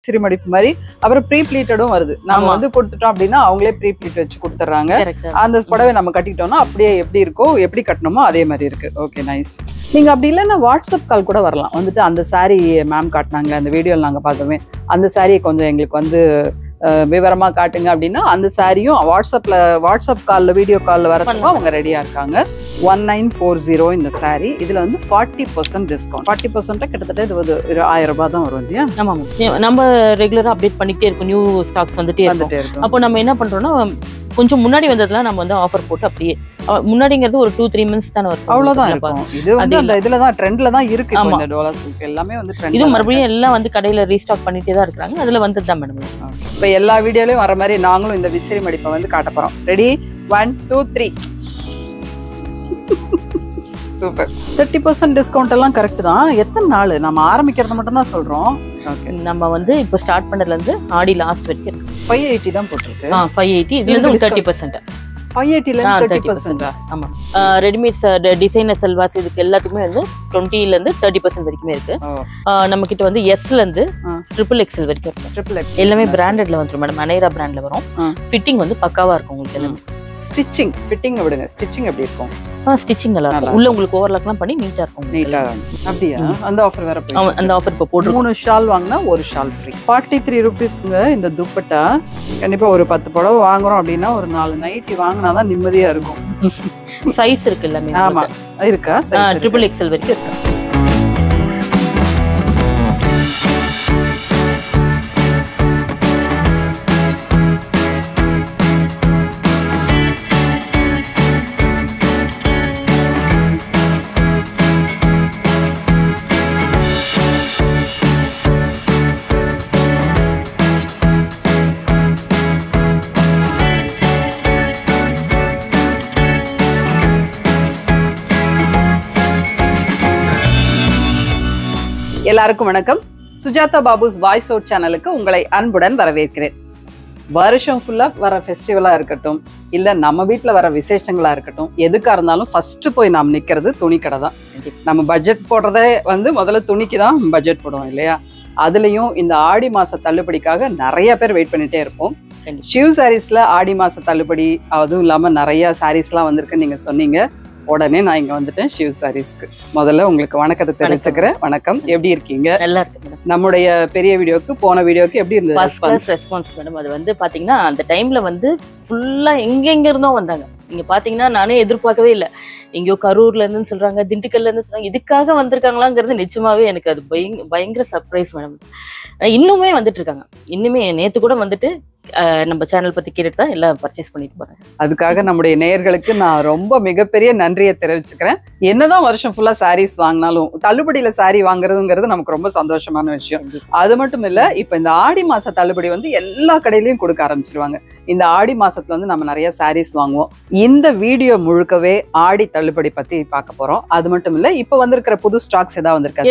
விசிறி மடிப்பு மாதிரி. அப்புறம் ப்ரீ ப்ளீட்டடும் வருது. நம்ம வந்து கொடுத்துட்டோம் அப்படின்னா அவங்களே ப்ரீ ப்ளீட் வச்சு கொடுத்துட்றாங்க. அந்த புடவை நம்ம கட்டிட்டோம்னா அப்படியே எப்படி இருக்கோ எப்படி கட்டணுமோ அதே மாதிரி இருக்கு. Okay, nice. நீங்க அப்படி இல்லைன்னா வாட்ஸ்அப் கால் கூட வரலாம். வந்துட்டு அந்த சாரி மேம் காட்டினாங்க, அந்த வீடியோவில் நாங்கள் பார்த்தோமே, அந்த சாரியை கொஞ்சம் எங்களுக்கு வந்து விவரமா காட்டுங்க அப்படின்னா அந்த சாரியும் வாட்ஸ்அப் காலில் வீடியோ காலில் வரதுக்கும் அவங்க ரெடியா இருக்காங்க. 1940 இந்த சாரி. இதுல வந்து 40% டிஸ்கவுண்ட். 40% கிட்டத்தட்ட இது 1000 ரூபாய் தான் வரும் இல்லையா? ஆமாம், நம்ம ரெகுலரா அப்டேட் பண்ணிட்டே இருக்கோம். நியூ ஸ்டாக்ஸ் வந்துட்டே இருக்கும். அப்போ நம்ம என்ன பண்றோம்னா கொஞ்சம் முன்னாடி வந்ததுலாம் நம்ம வந்து ஆஃபர் போட்டு அப்படியே முன்னாடிங்கிறது ஒரு 2-3 months தானே வரும். அவ்வளவுதான் இருக்கும். இது வந்து அந்த இதுல தான் ட்ரெண்ட்ல தான் இருக்கு. இந்த டோலா சில்க் எல்லாமே வந்து ட்ரெண்ட். இது மறுபடியும் எல்லாம் வந்து கடையில ரீஸ்டாக் பண்ணிட்டே தான் இருக்காங்க. அதுல வந்துட்டு தான் மேடம். இப்போ எல்லா வீடியோலயும் வர மாதிரி நாங்களும் இந்த விசிறி மடிப்பை வந்து காட்ட போறோம். ரெடி? 1 2 3. சூப்பர். 30% டிஸ்கவுண்ட் எல்லாம் கரெக்ட் தான். எத்தனை நாள்? நம்ம ஆரம்பிக்கிறது மட்டும் தான் சொல்றோம். நம்ம வந்து இப்போ ஸ்டார்ட் பண்ணதுல இருந்து ஆடி லாஸ்ட் வரைக்கும் இருக்கு. 580 தான் போட்டுருக்கு. 580. இதுல இருந்து 30%. 580ல 30%. ஆமா. ரெடிமேட்ஸ் டிசைனர் செல்வாஸ் இதுக்கு எல்லாத்துக்குமே வந்து 20ல இருந்து 30% வரைக்குமே இருக்கு. நம்ம கிட்ட வந்து எஸ்ல இருந்து XXL வரைக்கும் இருக்கு. எல்லாமே பிராண்டட்ல வந்துரும் மேடம். அனைரா பிராண்ட்ல வரும். ஃபிட்டிங் வந்து பக்காவா இருக்கும் உங்களுக்கு எல்லாமே. ஸ்டிச்சிங் ஃபிட்டிங் விடுங்க. ஸ்டிச்சிங் எப்படி இருக்கும்? ஸ்டிச்சிங் நல்லா இருக்கும். உள்ள உங்களுக்கு ஓவர்லாக்லாம் பண்ணி நீட்டா இருக்கும். நீட்டா. அப்படியே அந்த ஆஃபர் வேற போய். அந்த ஆஃபர் இப்போ போட்டு 3 ஷால் வாங்கினா 1 ஷால் ஃப்ரீ. 43 ரூபீஸ்ங்க இந்த துப்பட்டா. கண்டிப்பா ஒரு 10 புடவை வாங்குறோம் அப்படின்னா ஒரு 4 நைட்டி வாங்கினாதான் நிம்மதியா இருக்கும். சைஸ் இருக்கு எல்லாமே. ஆமா இருக்கா? XXL வரைக்கும் இருக்கு. எல்லாருக்கும் வணக்கம். சுஜாதா பாபுஸ் வாய்ஸ் அவுட் சேனலுக்கு உங்களை அன்புடன் வரவேற்கிறேன். வருஷம் ஃபுல்லா வர ஃபெஸ்டிவலா இருக்கட்டும், இல்ல நம்ம வீட்டுல வர விசேஷங்களா இருக்கட்டும், எதுக்கா இருந்தாலும் ஃபர்ஸ்ட் போய் நாம் நிக்கிறது துணி கடை தான். நம்ம பட்ஜெட் போடுறதே வந்து முதல்ல துணிக்கு தான் பட்ஜெட் போடுவோம் இல்லையா? அதுலயும் இந்த ஆடி மாச தள்ளுபடிக்காக நிறைய பேர் வெயிட் பண்ணிட்டே இருப்போம். ஷிவ் சாரீஸ்ல ஆடி மாச தள்ளுபடி, அதுவும் இல்லாம நிறைய சாரீஸ்லாம் வந்திருக்குன்னு நீங்க சொன்னீங்க. உடனே நான் இங்க வந்துட்டேன் ஷிவ் சாரீஸ்க்கு. முதல்ல உங்களுக்கு வணக்கத்தை தெரிவிச்சுக்கிறேன். வணக்கம், எப்படி இருக்கீங்க? நல்லா இருக்கு மேடம். நம்முடைய பெரிய வீடியோக்கு போன வீடியோக்கு எப்படி இருந்தது ரெஸ்பான்ஸ் மேடம்? அது வந்து பாத்தீங்கன்னா அந்த டைம்ல வந்து ஃபுல்லா எங்க இருந்தோ வந்தாங்க. நீங்க பாத்தீங்கன்னா நானே எதிர்பார்க்கவே இல்லை. எங்கேயோ கரூர்ல இருந்து சொல்றாங்க, திண்டுக்கல்ல இருந்து சொல்றாங்க. இதுக்காக வந்திருக்காங்களாங்கிறது நிச்சயமாவே எனக்கு அது பயங்கர சர்ப்ரைஸ் மேடம். இன்னுமே வந்துட்டு இருக்காங்க. இன்னுமே நேத்து கூட வந்துட்டு நம்ம சேனல் பத்தி கேட்டுட்டு தான் எல்லாம் பர்ச்சேஸ் பண்ணிட்டு போறேன். அதுக்காக நம்முடைய நேயர்களுக்கு நான் ரொம்ப மிகப்பெரிய நன்றியை தெரிவிச்சுக்கிறேன். என்னதான் வருஷம் ஃபுல்லா சாரீஸ் வாங்கினாலும் தள்ளுபடியில சாரி வாங்குறதுங்கிறது நமக்கு ரொம்ப சந்தோஷமான விஷயம். அது மட்டும் இல்ல, இப்ப இந்த ஆடி மாச தள்ளுபடி வந்து எல்லா கடையிலயும் கொடுக்க ஆரம்பிச்சிருவாங்க. இந்த ஆடி மாசத்துல வந்து நம்ம நிறைய சாரீஸ் வாங்குவோம். இந்த வீடியோ முழுக்கவே ஆடி தள்ளுபடி பத்தி பார்க்க போறோம். அது மட்டும் இல்ல, இப்ப வந்திருக்கிற புது ஸ்டாக்ஸ் ஏதாவது வந்திருக்கா?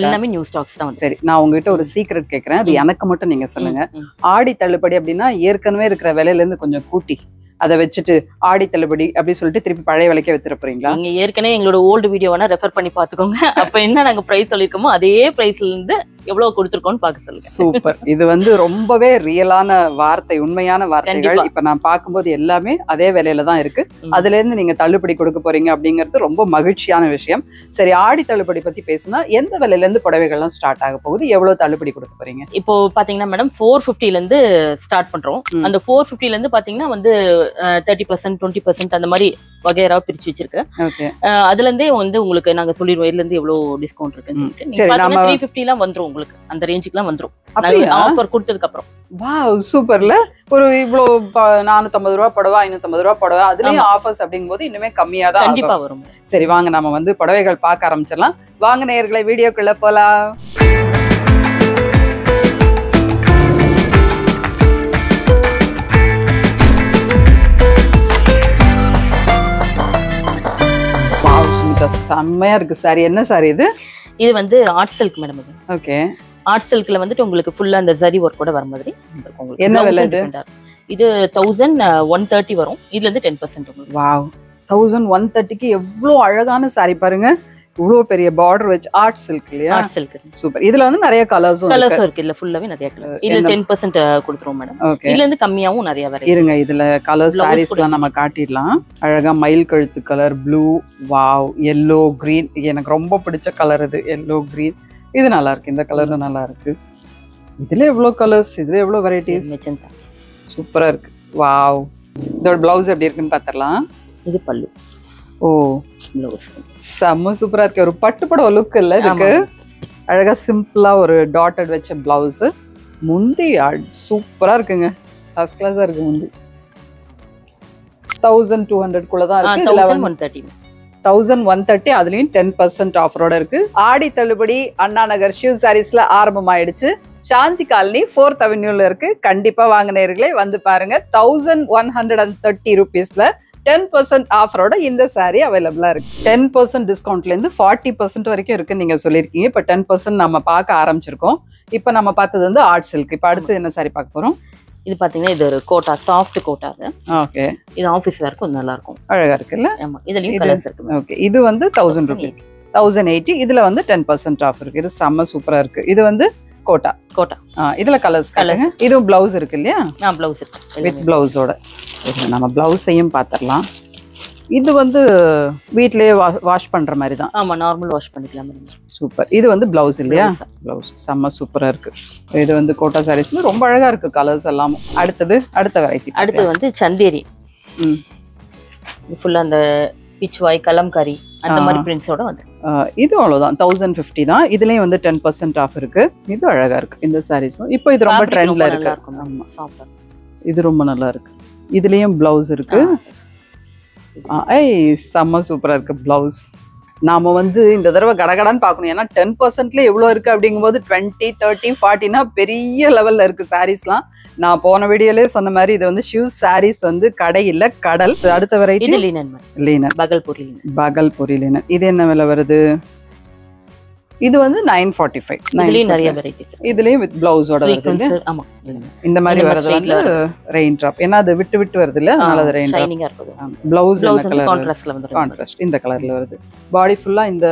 எல்லாமே நியூ ஸ்டாக்ஸ் தான். சரி, நான் உங்ககிட்ட ஒரு சீக்ரெட் கேட்கிறேன். அது எனக்கு மட்டும் நீங்க சொல்லுங்க. ஆடி தள்ளுபடி அப்படின்னா ஏற்கனவே இருக்கிற விலையில இருந்து கொஞ்சம் கூட்டி அதை வச்சுட்டு ஆடி தள்ளுபடி அப்படி சொல்லிட்டு திருப்பி பழைய விலைக்கே வித்துற போறீங்களா? நீங்க ஏற்கனவே எங்களோட ஓல்டு வீடியோ வேணா ரெஃபர் பண்ணி பாத்துக்கோங்க. அப்ப என்ன நாங்க பிரைஸ் சொல்லிருக்கோமோ அதே பிரைஸ்ல இருந்து எவ்வளவு கொடுத்துருக்கோம்னு பாக்க சொல்லுங்க. சூப்பர். இது வந்து ரொம்பவே ரியலான வார்த்தை, உண்மையான வார்த்தைகள். இப்ப நான் பார்க்கும்போது எல்லாமே அதே விலையில தான் இருக்கு. அதுல இருந்து நீங்க தள்ளுபடி கொடுக்க போறீங்க அப்படிங்கிறது ரொம்ப மகிழ்ச்சியான விஷயம். சரி, ஆடி தள்ளுபடி பத்தி பேசினா எந்த விலையில இருந்து புடவைகள்லாம் ஸ்டார்ட் ஆக போகுது, எவ்வளவு தள்ளுபடி கொடுக்க போறீங்க? இப்போ பாத்தீங்கன்னா மேடம் 450ல இருந்து ஸ்டார்ட் பண்றோம். அந்த 450ல இருந்து பாத்தீங்கன்னா வந்து 30%, 20% அந்த மாதிரி வகையரா பிரிச்சு வச்சிருக்கு. அதுல இருந்தே வந்து உங்களுக்கு நாங்க சொல்லிடுவோம் இதுல இருந்து எவ்வளவு டிஸ்கவுண்ட் இருக்குன்னு சொல்லிட்டு. 350 எல்லாம் வந்துரும் உங்களுக்கு, அந்த ரேஞ்சுக்கு எல்லாம் வந்துரும் ஆஃபர் கொடுத்ததுக்கு அப்புறம். வாவ், சூப்பர்ல. ஒரு இவ்வளோ 450 ரூபா புடவை, 550 ரூபா புடவை, அதுலயும் ஆஃபர்ஸ் அப்படிங்கும் போது இன்னுமே கம்மியா தான் கண்டிப்பா வரும். சரி, வாங்க நம்ம வந்து புடவைகள் பார்க்க ஆரம்பிச்சிடலாம். வாங்க நேயர்களை, வீடியோக்குள்ள போலாம். செம்மையா இருக்கு சாரி. என்ன சாரி இது? இது வந்து art silk madam. Okay. Art சில்க்ல வந்துட்டு உங்களுக்கு ஃபுல்லா அந்த ஜரி ஒர்க் கூட வர மாதிரி உங்களுக்கு. என்ன விலை இது? இது 1130 வரும். இதுல இருந்து 10% உங்களுக்கு. வாவ், 1130க்கு எவ்வளவு அழகான சாரி பாருங்க. இவ்வளவு பெரிய பார்டர் வச்சு ஆர்ட் சில்க் இல்லையா? Art silk super. இதுல வந்து நிறைய கலர்ஸும் இருக்கு. இல்ல ஃபுல்லாவே நிறைய கலர்ஸ். இதுல 10% கொடுத்துருவோம் மேடம். ஓகே. இதுல இருந்து கம்மியாவும் நிறைய வெரைட்டி. இருங்க, இதுல கலர் சாரீஸ்லாம் நம்ம காட்டிடலாம். அழகா மயில் கழுத்து colour, blue, wow, yellow, green. எனக்கு ரொம்ப பிடிச்ச கலர் இது, yellow, green. இது நல்லா இருக்கு. இந்த கலர் நல்லா இருக்கு. இதுல எவ்வளவு கலர்ஸ், இதுல எவ்வளவு வெரைட்டிஸ். சூப்பரா இருக்கு. வாவ். இதோட பிளவுஸ் எப்படி இருக்குன்னு பாத்திரலாம். இது பல்லு. ஓ, பிளவுஸ் செம்ம சூப்பரா இருக்கு. ஒரு பட்டுப்பட லுக் இல்ல இதுக்கு. அழகா சிம்பிளா ஒரு டாட்டட் வச்ச பிளவுஸ். முந்தி சூப்பரா இருக்குங்க. ஃபர்ஸ்ட் கிளாஸா இருக்கு. முந்தி 1200 குள்ள தான் இருக்கு. 1130. அதுலயும் 10% ஆஃபரோட இருக்கு. ஆடி தள்ளுபடி அண்ணா நகர் ஷிவ் சாரீஸ்ல ஆரம்பமாயிடுச்சு. சாந்தி காலனி 4th அவென்யூல இருக்கு. கண்டிப்பா வாங்க நேயர்களே, வந்து பாருங்க. 1130 rupeesல 10% ஆஃபரோட இந்த சாரி அவைலபிளா இருக்கு. 10% டிஸ்கவுண்ட்ல இருந்து 40% வரைக்கும் இருக்கு நீங்க சொல்லிருக்கீங்க. இப்ப 10% நம்ம பார்க்க ஆரம்பிச்சிருக்கோம். இப்ப நம்ம பார்த்தது வந்து ஆர்ட் சில்க். இப்ப அடுத்து என்ன சாரி பார்க்க போறோம்? இது பாத்தீங்கன்னா இது ஒரு கோட்டா, சாஃப்ட் கோட்டா. ஓகே. இது ஆபீஸ் வேர்க்கு கொஞ்சம் நல்லா இருக்கும். அழகா இருக்குல்ல? ஆமா. இதுலயும் கலர்ஸ் இருக்கு. ஓகே. இது வந்து 1000 ரூபாய். 1080. இதுல வந்து 10% ஆஃப் இருக்கு. இது செம்ம சூப்பரா இருக்கு. இது வந்து கோட்டா. இதுல கலர்ஸ் கலருங்க. இது பிளவுஸ் இருக்கு இல்லையா? பிளவுஸ் இருக்கு. வித் பிளவுஸோட. நம்ம பிளவுஸையும் பாத்திரலாம். இது வந்து வீட்லயே வாஷ் பண்ற மாதிரி தான். ஆமா, நார்மல் வாஷ் பண்ணிக்கலாம். சூப்பர். இது வந்து பிளவுஸ் இல்லையா? பிளவுஸ் செம்ம சூப்பரா இருக்கு. இது வந்து கோட்டா சாரீஸ்ல ரொம்ப அழகா இருக்கு கலர்ஸ் எல்லாம். அடுத்த வெரைட்டி. அடுத்து வந்து சந்தேரி. ஃபுல்லா அந்த பிச்வாய், கலம்காரி அந்த மாதிரி பிரிண்ட்ஸோட வந்து. இது அவ்வளவுதான். 1050 தான். இதுலயும் வந்து 10% ஆஃப் இருக்கு. இது அழகா இருக்கு இந்த சாரீஸும். இப்போ இது ரொம்ப ட்ரெண்ட்ல இருக்கு. ஆமா, சாஃப்ட்டா. இது ரொம்ப நல்லா இருக்கு. இதுலயும் பிளவுஸ் இருக்கு. செம்ம சூப்பரா இருக்கு பிளவுஸ். நாம வந்து இந்த தடவை கடகடான்னு பார்க்கணும். ஏன்னா 10%ல எவ்வளவு இருக்கு அப்படிங்கும்போது 20, 30, 40னா பெரிய லெவல்ல இருக்கு சாரீஸ்லாம். நான் போன வீடியோலே சொன்ன மாதிரி இது வந்து ஷிவ் சாரீஸ் வந்து கடை இல்ல, கடல். அடுத்த வெரைட்டி லீனன். பகல்பூரி லீனன். இது என்ன விலை வருது? இது வந்து 945. இதுலயும் நிறைய வெரைட்டிஸ். இதுலயும் வித் பிளவுஸோட வருது. ஆமா, இந்த மாதிரி வரது வந்து ரெயின் டிராப். ஏன்னா அது விட்டு விட்டு வருது இல்ல, அதனால அது ரெயின் ஷைனிங்கா இருக்குது. பிளவுஸ் என்ன கலர்? கான்ட்ராஸ்ட்ல வந்து கான்ட்ராஸ்ட் இந்த கலர்ல வருது. பாடி ஃபுல்லா இந்த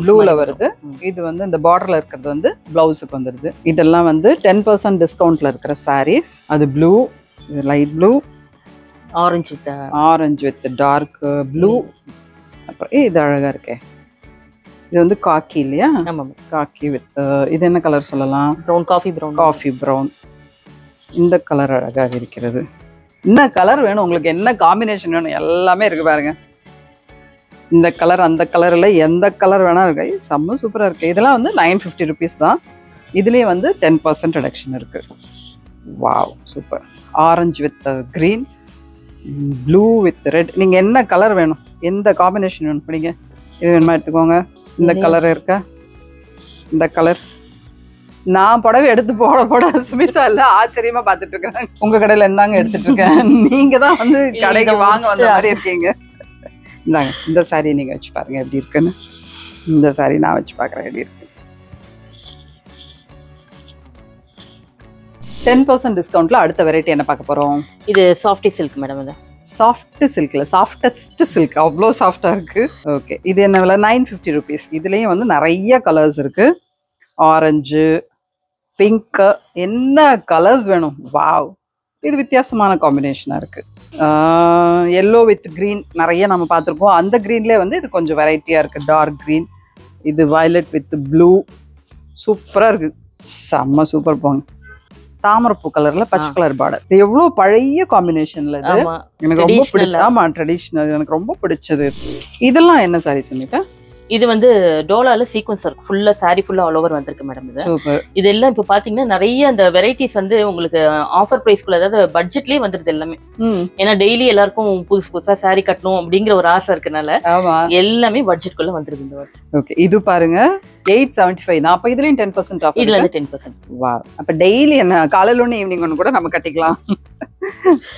ப்ளூல வருது. இது வந்து இந்த பார்டர்ல இருக்கிறது வந்து பிளவுஸ்க்கு வந்துருது. இதெல்லாம் வந்து 10% டிஸ்கவுண்ட்ல இருக்கிற சாரீஸ். அது ப்ளூ, இது light blue, orange with dark blue. அப்புறம் இது அழகா இருக்கே. இது வந்து காக்கி இல்லையா? காக்கி வித் இது என்ன கலர் சொல்லலாம்? Brown, coffee brown. இந்த கலர் அழகாக இருக்கிறது. என்ன கலர் வேணும் உங்களுக்கு? என்ன காம்பினேஷன் வேணும்? எல்லாமே இருக்கு பாருங்க. இந்த கலர் அந்த கலர்ல எந்த கலர் வேணா இருக்கு. செம்ம சூப்பரா இருக்கு. இதெல்லாம் வந்து 950 rupees தான். இதுலயே வந்து 10% ரிடக்ஷன் இருக்கு. Wow, super. Orange with green, blue with red. நீங்க என்ன கலர் வேணும், எந்த காம்பினேஷன் வேணும் படிங்க. இது வேணுமா எடுத்துக்கோங்க. இந்த கலர் இருக்கா? இந்த கலர் நான் புடவை எடுத்து போட சுமிதா இல்ல ஆச்சரியமா பாத்துட்டு இருக்கேன். உங்க கடையில இருந்தாங்க எடுத்துட்டு இருக்கேன். நீங்க தான் வந்து கடைக்கு வாங்க வந்த மாதிரி இருக்கீங்க. இந்தாங்க, இந்த சாரி நீங்க வச்சு பாருங்க எப்படி இருக்குன்னு. இந்த சாரி நான் வச்சு பாக்குறேன் எப்படி இருக்கு. 10% டிஸ்கவுண்ட்ல அடுத்த வெரைட்டி என்ன பார்க்க போறோம்? இது சாஃப்ட் சில்க் மேடம். சாஃப்ட் சில்க்ல சாஃப்டஸ்ட் சில்க். அவ்வளோ சாஃப்டா இருக்கு. ஓகே. இது என்ன விலை? 950 rupees. இதுலயும் வந்து நிறைய கலர்ஸ் இருக்கு. ஆரஞ்சு, பிங்க், என்ன கலர்ஸ் வேணும். வாவ், இது வித்தியாசமான காம்பினேஷனா இருக்கு. எல்லோ வித் கிரீன் நிறைய நம்ம பார்த்துருக்கோம். அந்த கிரீன்லேயே வந்து இது கொஞ்சம் வெரைட்டியா இருக்கு. டார்க் கிரீன், இது வயலட் வித் ப்ளூ. சூப்பரா இருக்கு. செம்ம சூப்பர். போங்க, தாமரைப்பூ கலர்ல பச்சை கலர் பார்டர். இது எவ்வளவு பழைய காம்பினேஷன்ல இது. எனக்கு ரொம்ப பிடிச்சது. ஆமா, ட்ரெடிஷனல். எனக்கு ரொம்ப பிடிச்சது. இதெல்லாம் என்ன சாரி சுமிதா? இது வந்து டோலால சீக்வன்ஸ் இருக்கு. ஃபுல்லா சாரி ஃபுல்லா ஆல் ஓவர் வந்திருக்கு மேடம். இது சூப்பர். இதெல்லாம் இப்போ பாத்தீங்கன்னா நிறைய அந்த வெரைட்டிஸ் வந்து உங்களுக்கு ஆஃபர் பிரைஸ்க்குள்ள, அதாவது பட்ஜெட்லயே வந்துருது எல்லாமே. ஏன்னா டெய்லி எல்லாருக்கும் புதுசா சாரி கட்டணும் அப்படிங்கிற ஒரு ஆசை இருக்கனால எல்லாமே பட்ஜெட்குள்ள வந்துருது இந்த வருஷம். ஓகே. இது பாருங்க 875. நான் அப்ப இதுலயும் 10% ஆஃப். இதுல இருந்து 10%. வா, அப்ப டெய்லி என்ன காலையில ஒன்று ஈவினிங் ஒன்று கூட நம்ம கட்டிக்கலாம்.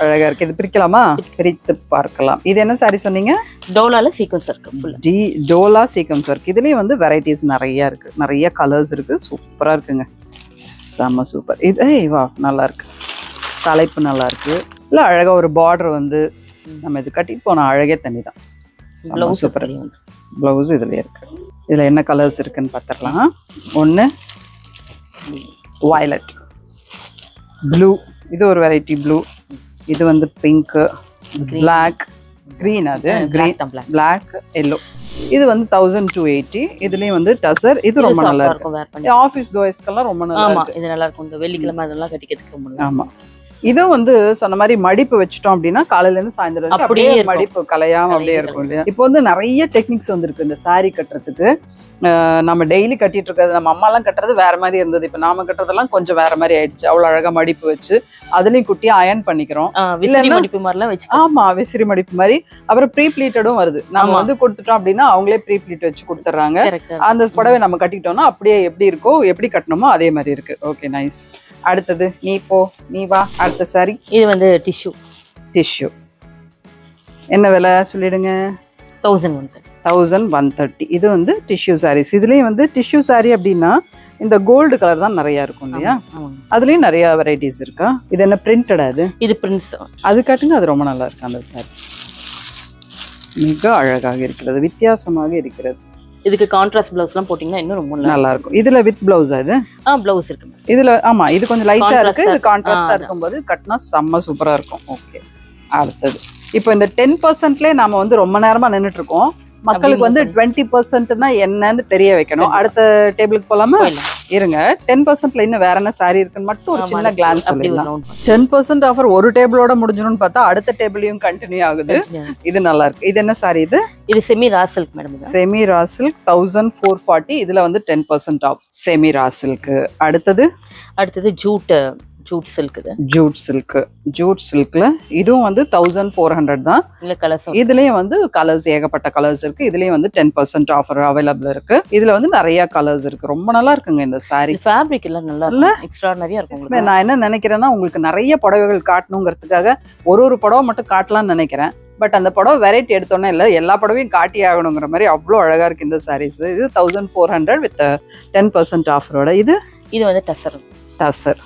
அழகா இருக்கு. இது பிரிக்கலாமா? பிரித்து பார்க்கலாம். இது என்ன சாரி சொன்னீங்க? டோலால சீக்வன்ஸ் இருக்கு. Dola sequence work. இதுலயும் வந்து வெரைட்டிஸ் நிறைய இருக்கு. நிறைய கலர்ஸ் இருக்கு. சூப்பரா இருக்குங்க. செம்ம சூப்பர். இது வா, நல்லா இருக்கு. தலைப்பு நல்லா இருக்கு. இல்ல அழகா ஒரு பார்டர் வந்து நம்ம இது கட்டிட்டு போன அழகே தனி தான். சூப்பர். ப்ளவுஸ் இதுல இருக்கு. இதுல என்ன கலர்ஸ் இருக்குன்னு பார்த்துடலாம். ஒன்று வயலட், ப்ளூ, இது ஒரு வெரைட்டி ப்ளூ, இது வந்து பிங்க்கு, பிளாக், கிரீன், அது கிரீன், பிளாக், எல்லோ. இது வந்து 1280. இதுலயும் வந்து டசர். இது ரொம்ப நல்லா இருக்கும். ஆஃபீஸ் கோயஸ்க்கெல்லாம் ரொம்ப நல்லா இருக்கும். இது நல்லா இருக்கும். இந்த வெள்ளிக்கிழமை அதெல்லாம் கட்டிக்கிறதுக்கு ரொம்ப நல்லா. ஆமா. இதுவும் வந்து சொன்ன மாதிரி மடிப்பு வச்சுட்டோம் அப்படின்னா காலையில இருந்து சாயந்தரம் அப்படியே மடிப்பு கலையாம அப்படியே இருக்கும் இல்லையா. இப்போ வந்து நிறைய டெக்னிக்ஸ் வந்துருக்கு இந்த சாரி கட்டுறதுக்கு. நம்ம டெய்லி கட்டிட்டு இருக்கிறது, நம்ம அம்மா எல்லாம் கட்டுறது வேற மாதிரி இருந்தது. இப்ப நாம கட்டுறதெல்லாம் கொஞ்சம் வேற மாதிரி ஆயிடுச்சு. அவ்வளவு அழகா மடிப்பு வச்சு அதுலயும் குட்டியா அயன் பண்ணிக்கிறோம். மடிப்பு மாதிரிலாம் வச்சு. ஆமா, விசிறி மடிப்பு மாதிரி. அப்புறம் ப்ரீ ப்ளீட்டடும் வருது. நம்ம வந்து கொடுத்துட்டோம் அப்படின்னா அவங்களே ப்ரீ ப்ளீட் வச்சு கொடுத்துட்றாங்க. அந்த புடவை நம்ம கட்டிக்கிட்டோம்னா அப்படியே எப்படி இருக்கோ, எப்படி கட்டணுமோ அதே மாதிரி இருக்கு. Okay, nice. அடுத்தது நீ வா. அடுத்த சாரி இது வந்து டிஷ்யூ. என்ன விலை சொல்லிடுங்க? 1130. இது வந்து டிஷ்யூ சாரீஸ். இதுலயும் வந்து டிஷ்யூ சாரி அப்படின்னா இந்த கோல்டு கலர் தான் நிறைய இருக்கும் இல்லையா. அதுலயும் நிறைய வெரைட்டிஸ் இருக்கா. இது என்ன பிரிண்டடா? இது பிரிண்ட்ஸ். அது காட்டுங்க. அது ரொம்ப நல்லா இருக்கு. அந்த சாரி மிக அழகாக இருக்கிறது, வித்தியாசமாக இருக்கிறது. இதுக்கு கான்ட்ராஸ்ட் பிளவுஸ்லாம் போட்டீங்கன்னா இன்னும் ரொம்ப நல்லா இருக்கும். இதுல வித் பிளவுஸ் அது பிளவுஸ் இருக்கு இதுல. ஆமா, இது கொஞ்சம் லைட்டா இருக்கு. இது கான்ட்ராஸ்டா இருக்கும்போது கட்டினா செம்ம சூப்பரா இருக்கும். ஓகே, அடுத்தது இப்போ இந்த 10%லே நாம வந்து ரொம்ப நேரமா நின்றுட்டு இருக்கோம். மக்களுக்கு வந்து 20%னா என்னன்னு தெரிய வைக்கணும். அடுத்த டேபிளுக்கு போலாமா? இருங்க. 10%ல இன்னும் வேற என்ன சாரி இருக்குன்னு மட்டும் ஒரு சின்ன கிளான்ஸ் பண்ணிடலாம். 10% ஆஃபர் ஒரு டேபிளோட முடிஞ்சிடும்னு பார்த்தா அடுத்த டேபிளையும் கண்டினியூ ஆகுது. இது நல்லா இருக்கு. இது என்ன சாரி? இது semi raw silk madam. Semi raw silk 1440. இதுல வந்து 10% ஆஃப் செமி ரா சில்க். அடுத்தது ஜூட் சில்க்ல இதுவும் வந்து 1400 தான். இதுலயும் வந்து கலர்ஸ், ஏகப்பட்ட கலர்ஸ் இருக்கு. இதுலயும் வந்து 10% ஆஃபர் அவைலபிள் இருக்கு. இதுல வந்து நிறைய கலர்ஸ் இருக்கு. ரொம்ப நல்லா இருக்குங்க இந்த சாரி. ஃபேப்ரிக் எல்லாம் நல்லா இருக்கு, எக்ஸ்ட்ராடனரியா இருக்கு. நான் என்ன நினைக்கிறேன்னா, உங்களுக்கு நிறைய புடவைகள் காட்டணுங்கிறதுக்காக ஒரு புடவை மட்டும் காட்டலாம்னு நினைக்கிறேன். பட் அந்த புடவை வெரைட்டி எடுத்தோன்னே இல்லை, எல்லா புடவையும் காட்டி ஆகணுங்கிற மாதிரி அவ்வளோ அழகா இருக்கு இந்த சாரீஸ். இது 1400 வித் 10% ஆஃபரோட. இது வந்து டசர்.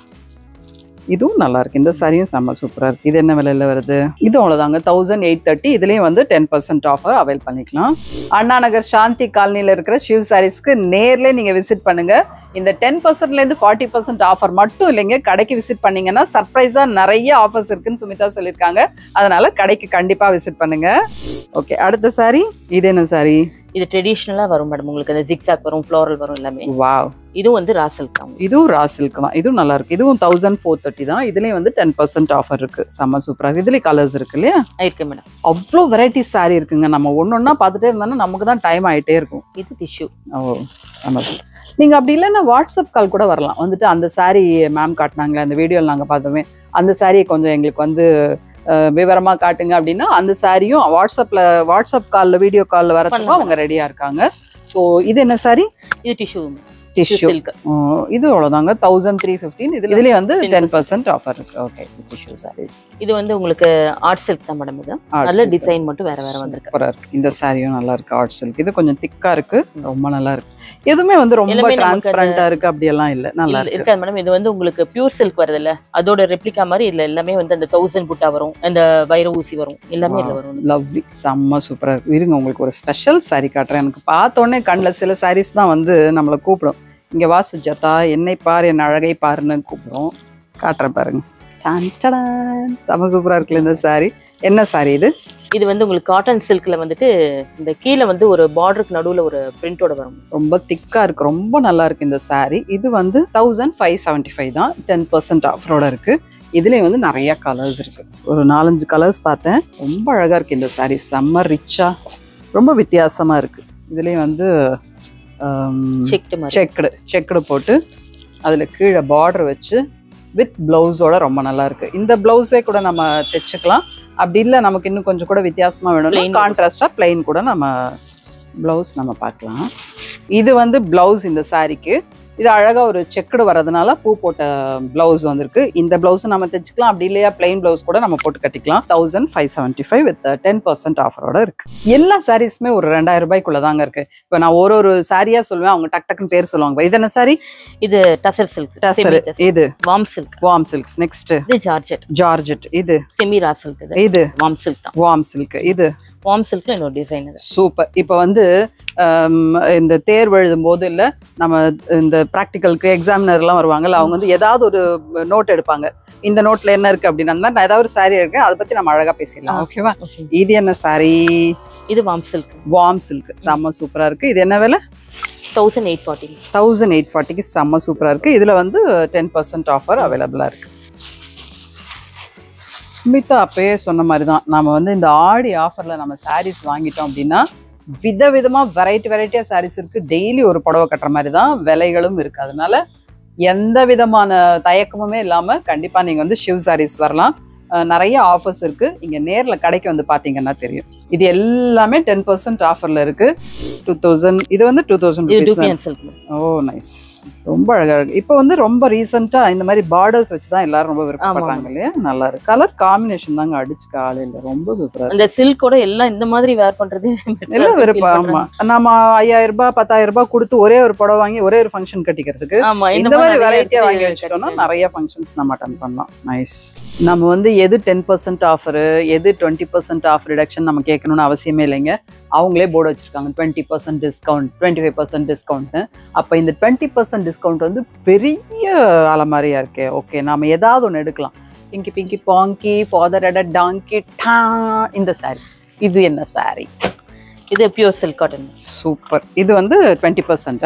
இதுவும் நல்லா இருக்கு. இந்த சாரியும் செம்ம சூப்பரா இருக்கு. இது என்ன விலையில வருது? இது அவ்வளவுதாங்க, 1830. இதுலயும் வந்து 10% ஆஃபர் அவைல் பண்ணிக்கலாம். அண்ணா நகர் சாந்தி காலனில இருக்கிற ஷிவ் சாரீஸ்க்கு நேர்ல நீங்க விசிட் பண்ணுங்க. இந்த 10%ல இருந்து 40% ஆஃபர் மட்டும் இல்லைங்க, கடைக்கு விசிட் பண்ணீங்கன்னா சர்ப்ரைஸா நிறைய ஆஃபர்ஸ் இருக்குன்னு சுமிதா சொல்லியிருக்காங்க. அதனால கடைக்கு கண்டிப்பா விசிட் பண்ணுங்க. ஓகே, அடுத்த சாரி. இது என்ன சாரி? இது ட்ரெடிஷனலா வரும் மேடம். உங்களுக்கு அந்த ஜிக்ஸாக் வரும், ஃப்ளோரல் வரும் எல்லாமே. வாவ். இதுவும் வந்து ரா சில்க் தான். இதுவும் ரா சில்க் தான். இதுவும் நல்லா இருக்கு. இதுவும் 1430 தான். இதுலயும் வந்து 10% ஆஃபர் இருக்கு. செம்ம சூப்பரா. இதுலயும் கலர்ஸ் இருக்கு இல்லையா? இருக்கு மேடம். அவ்வளோ வெரைட்டி சாரி இருக்குங்க. நம்ம ஒன்னொன்னா பார்த்துட்டே இருந்தாலும் நமக்கு தான் டைம் ஆயிட்டே இருக்கும். இது டிஷ்யூ. ஓ, ஆமா. நீங்க அப்படி இல்லைன்னா வாட்ஸ்அப் கால் கூட வரலாம். வந்துட்டு அந்த சாரி மேம் காட்டினாங்களே, அந்த வீடியோவில் நாங்கள் பார்த்தோமே, அந்த சாரியை கொஞ்சம் எங்களுக்கு வந்து விவரமா காட்டுங்க அப்படின்னா அந்த சாரியும் வாட்ஸ்அப் காலில், வீடியோ காலில் வரதுக்கும் அவங்க ரெடியா இருக்காங்க. ஸோ இது என்ன சாரி? இது டிஷ்யூ. இது அவ்வளவுதாங்க, 1315. இதுலயே வந்து 10% ஆஃபர் இருக்கு. Okay, tissue saris. இது வந்து உங்களுக்கு ஆர்ட் சில்க் தான் மேடம். இது நல்ல டிசைன் மட்டும் வேற வந்திருக்கு. இந்த சாரியும் நல்லா இருக்கு. Art silk. இது கொஞ்சம் திக்கா இருக்கு, ரொம்ப நல்லா இருக்கு. எதுவுமே வந்து ரொம்ப டிரான்ஸ்பரண்டா இருக்கு அப்படி எல்லாம் இல்ல, நல்லா இருக்கு மேடம். இது வந்து உங்களுக்கு பியூர் சில்க் வருது இல்ல, அதோட ரெப்ளிகா மாதிரி இல்ல. எல்லாமே வந்து அந்த 1000 புட்டா வரும், அந்த வைர ஊசி வரும், எல்லாமே இதுல வரும். லவ்லி, செம்ம சூப்பரா இருக்கு. இருங்க, உங்களுக்கு ஒரு ஸ்பெஷல் சாரி காட்டுறேன். எனக்கு பார்த்த உடனே கண்ணுல சில சாரீஸ் தான் வந்து நம்மளை கூப்பிடும். இங்க வா சுஜாதா, என்னை பார், என் அழகை பாருன்னு கூப்பிடும். காட்டுறேன் பாருங்க. செம்ம சூப்பரா இருக்குல்ல இந்த சாரி. என்ன சாரி இது? இது வந்து உங்களுக்கு காட்டன் சில்க்ல வந்துட்டு இந்த கீழே வந்து ஒரு பார்டருக்கு நடுவுல ஒரு பிரிண்டோட வரும். ரொம்ப திக்கா இருக்கு, ரொம்ப நல்லா இருக்கு இந்த சாரி. இது வந்து 1575 தான், 10% ஆஃபரோட இருக்கு. இதுலயும் வந்து நிறைய கலர்ஸ் இருக்கு. ஒரு 4-5 கலர்ஸ் பார்த்தேன். ரொம்ப அழகா இருக்கு இந்த சாரி. செம்ம ரிச்சா, ரொம்ப வித்தியாசமா இருக்கு. இதுலயும் வந்து செக்குடு போட்டு அதுல கீழே பார்டர் வச்சு வித் பிளவுஸோட ரொம்ப நல்லா இருக்கு. இந்த பிளவுஸே கூட நம்ம தைச்சுக்கலாம். அப்படி இல்லை நமக்கு இன்னும் கொஞ்சம் கூட வித்தியாசமா வேணும், கான்ட்ராஸ்டா பிளைன் கூட நம்ம பிளவுஸ் நம்ம பார்க்கலாம். இது வந்து பிளவுஸ் இந்த சாரிக்கு. இது அழகா ஒரு செக்குடு வரதுனால பூ போட்ட பிளவுஸ் வந்திருக்கு. இந்த பிளவுஸ் நம்ம தைச்சுக்கலாம். அப்படி இல்லையா பிளைன் பிளவுஸ் கூட நம்ம போட்டு கட்டிக்கலாம். 1575 வித் 10% ஆஃபரோட இருக்கு. எல்லா சாரீஸுமே ஒரு 2000 ரூபாய்க்குள்ள தாங்க இருக்கு. இப்போ நான் ஒரு சாரியா சொல்லுவேன், அவங்க டக்குன்னு பேர் சொல்லுவாங்க. இது என்ன சாரி? இது டசர் சில்க். இது warm silk. Warm silk. Next இது ஜார்ஜெட். இது செமி ரா சில்க். இது வார்ம் சில்க் தான். Warm silk. இது வார்ம் சில்க்ல இன்னொரு டிசைன் இது. சூப்பர். இப்போ வந்து இந்த தேர்வு எழுதும் போது இல்ல நம்ம இந்த ப்ராக்டிக்கலுக்கு எக்ஸாமினர்லாம் வருவாங்கல்ல, அவங்க வந்து ஏதாவது ஒரு நோட் எடுப்பாங்க. இந்த நோட்ல என்ன இருக்கு அப்படின்னு அந்த மாதிரி நான் ஏதாவது ஒரு சாரி இருக்கு, அதை பத்தி நம்ம அழகா பேசிடலாம். ஓகேவா? இது என்ன சாரி? இது வார்ம் சில்க். வார்ம் சில்க் செம்ம சூப்பரா இருக்கு. இது என்ன விலை? 1840. 1840க்கு செம்ம சூப்பரா இருக்கு. இதுல வந்து 10% ஆஃபர் அவைலபிளா இருக்கு. சுமிதா அப்பயே சொன்ன மாதிரி தான், நம்ம வந்து இந்த ஆடி ஆஃபர்ல நம்ம சாரீஸ் வாங்கிட்டோம் அப்படின்னா விதவிதமா வெரைட்டியா சாரீஸ் இருக்கு. டெய்லி ஒரு புடவை கட்டுற மாதிரி தான் விலைகளும் இருக்கு. அதனால எந்த விதமான தயக்கமுமே இல்லாம கண்டிப்பா நீங்க வந்து ஷிவ் சாரீஸ் வரலாம். நிறைய ஆஃபர்ஸ் இருக்கு. இங்க நேர்ல கடைக்கு வந்து பாத்தீங்கன்னா தெரியும். இது எல்லாமே 10% ஆஃபர்ல இருக்கு. 2000. இது வந்து 2000. ஓ நைஸ். ரொம்ப அழகா இருக்கு. இப்போ வந்து ரொம்ப ரீசெண்டா இந்த மாதிரி பார்டர்ஸ் வச்சு தான் எல்லாரும் ரொம்ப விருப்பப்படுறாங்க இல்லையா? நல்லா இருக்கு. கலர் காம்பினேஷன் தாங்க அடிச்சு காலையில ரொம்ப சூப்பரா. அந்த சில்கோட எல்லாம் இந்த மாதிரி வேர் பண்றது எல்லாம் விருப்பம். ஆமா, நம்ம 5000 ரூபாய் 10000 ரூபாய் கொடுத்து ஒரே ஒரு புடவை வாங்கி ஒரே ஒரு ஃபங்க்ஷன் கட்டிக்கிறதுக்கு இந்த மாதிரி வெரைட்டியா வாங்கி வச்சுட்டோம்னா நிறைய ஃபங்க்ஷன்ஸ் நம்ம அட்டெண்ட் பண்ணலாம். நைஸ். நம்ம வந்து எது 10% ஆஃபர், எது 20% ஆஃப் ரிடக்ஷன் நம்ம கேட்கணும்னு அவசியமே இல்லைங்க. அவங்களே போர்டு வச்சிருக்காங்க 20% டிஸ்கவுண்ட், 25% டிஸ்கவுண்ட். அப்ப இந்த 20% டிஸ்கவுண்ட் வந்து பெரிய அலமாரியா இருக்கே. ஓகே, நாம ஏதாவது ஒன்று எடுக்கலாம். பிங்கி பிங்கி பாங்கி ஃபாதர் எட டாங்கி டா. இந்த சாரி, இது என்ன சாரி? இது பியூர் சில்க் காட்டன். சூப்பர். இது வந்து 20%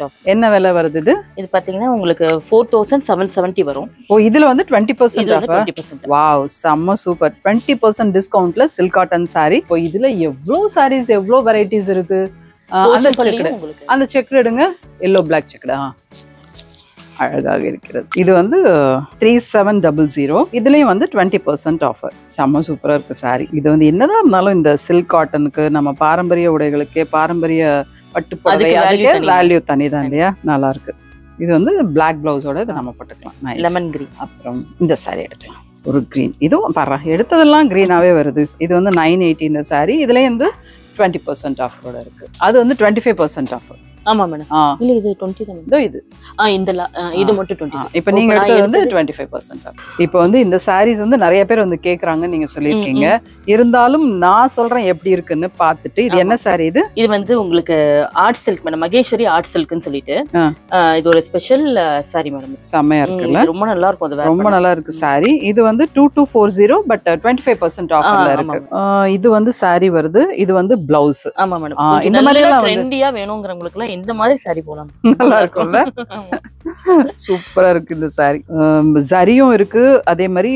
ஆஃப். என்ன விலை வருது இது? இது பாத்தீங்கன்னா உங்களுக்கு 4770 வரும். ஓ, இதுல வந்து 20% ஆஃப். வாவ், செம்ம சூப்பர். 20% டிஸ்கவுண்ட்ல சில்க் காட்டன் சாரி. இப்போ இதுல எவ்வளவு சாரீஸ், எவ்வளவு வெரைட்டிஸ் இருக்கு. அந்த செக்குடு எடுங்க, எல்லோ பிளாக் செக்குடு. அழகாக இருக்கிறது. இது வந்து 3700. இதுலயும் வந்து 20% ஆஃபர். செம்ம சூப்பரா இருக்கு சாரி. இது வந்து என்னதான் இருந்தாலும் இந்த சில்க் காட்டனுக்கு, நம்ம பாரம்பரிய உடைகளுக்கு, பாரம்பரிய பட்டு புடவை, அதுக்கு வேல்யூ தனிதான் இல்லையா? நல்லா இருக்கு. இது வந்து பிளாக் பிளவுஸோட இதை நம்ம போட்டுக்கலாம். Lemon green. அப்புறம் இந்த சாரி எடுக்கலாம், ஒரு கிரீன். இதுவும் பாரு, எடுத்ததெல்லாம் கிரீனாவே வருது. இது வந்து 980 இந்த சாரி. இதுலயும் வந்து 20% ஆஃபரோட இருக்கு. அது வந்து 25% ஆஃபர். ஆமா மேடம். இல்ல இது 20 தான். இதோ இது இது மட்டும் 20. இப்போ நீங்க எடுத்தது வந்து 25%. இப்போ வந்து இந்த சாரீஸ் வந்து நிறைய பேர் வந்து கேக்குறாங்க, நீங்க சொல்லிருக்கீங்க. இருந்தாலும் நான் சொல்றேன் எப்படி இருக்குன்னு பார்த்துட்டு. இது என்ன சாரி? இது வந்து உங்களுக்கு art silk madam, Maheshwari art சில்க்னு சொல்லிட்டு இது ஒரு ஸ்பெஷல் சாரி மேடம். செமையா இருக்குல்ல? ரொம்ப நல்லா இருக்கும். அது ரொம்ப நல்லா இருக்கு சாரி. இது வந்து 2240 பட் 25% ஆஃபர்ல இருக்கு. இது வந்து சாரி வருது. இது வந்து பிளவுஸ். ஆமா மேடம். இந்த மாதிரி எல்லாம் ட்ரெண்டியா வேணும்ங்கறவங்களுக்கு எல்லாம் இந்த மாதிரி சாரி போலாம். நல்லா இருக்கும்ல? சூப்பரா இருக்கு இந்த சாரி. ஜரியும் இருக்கு, அதே மாதிரி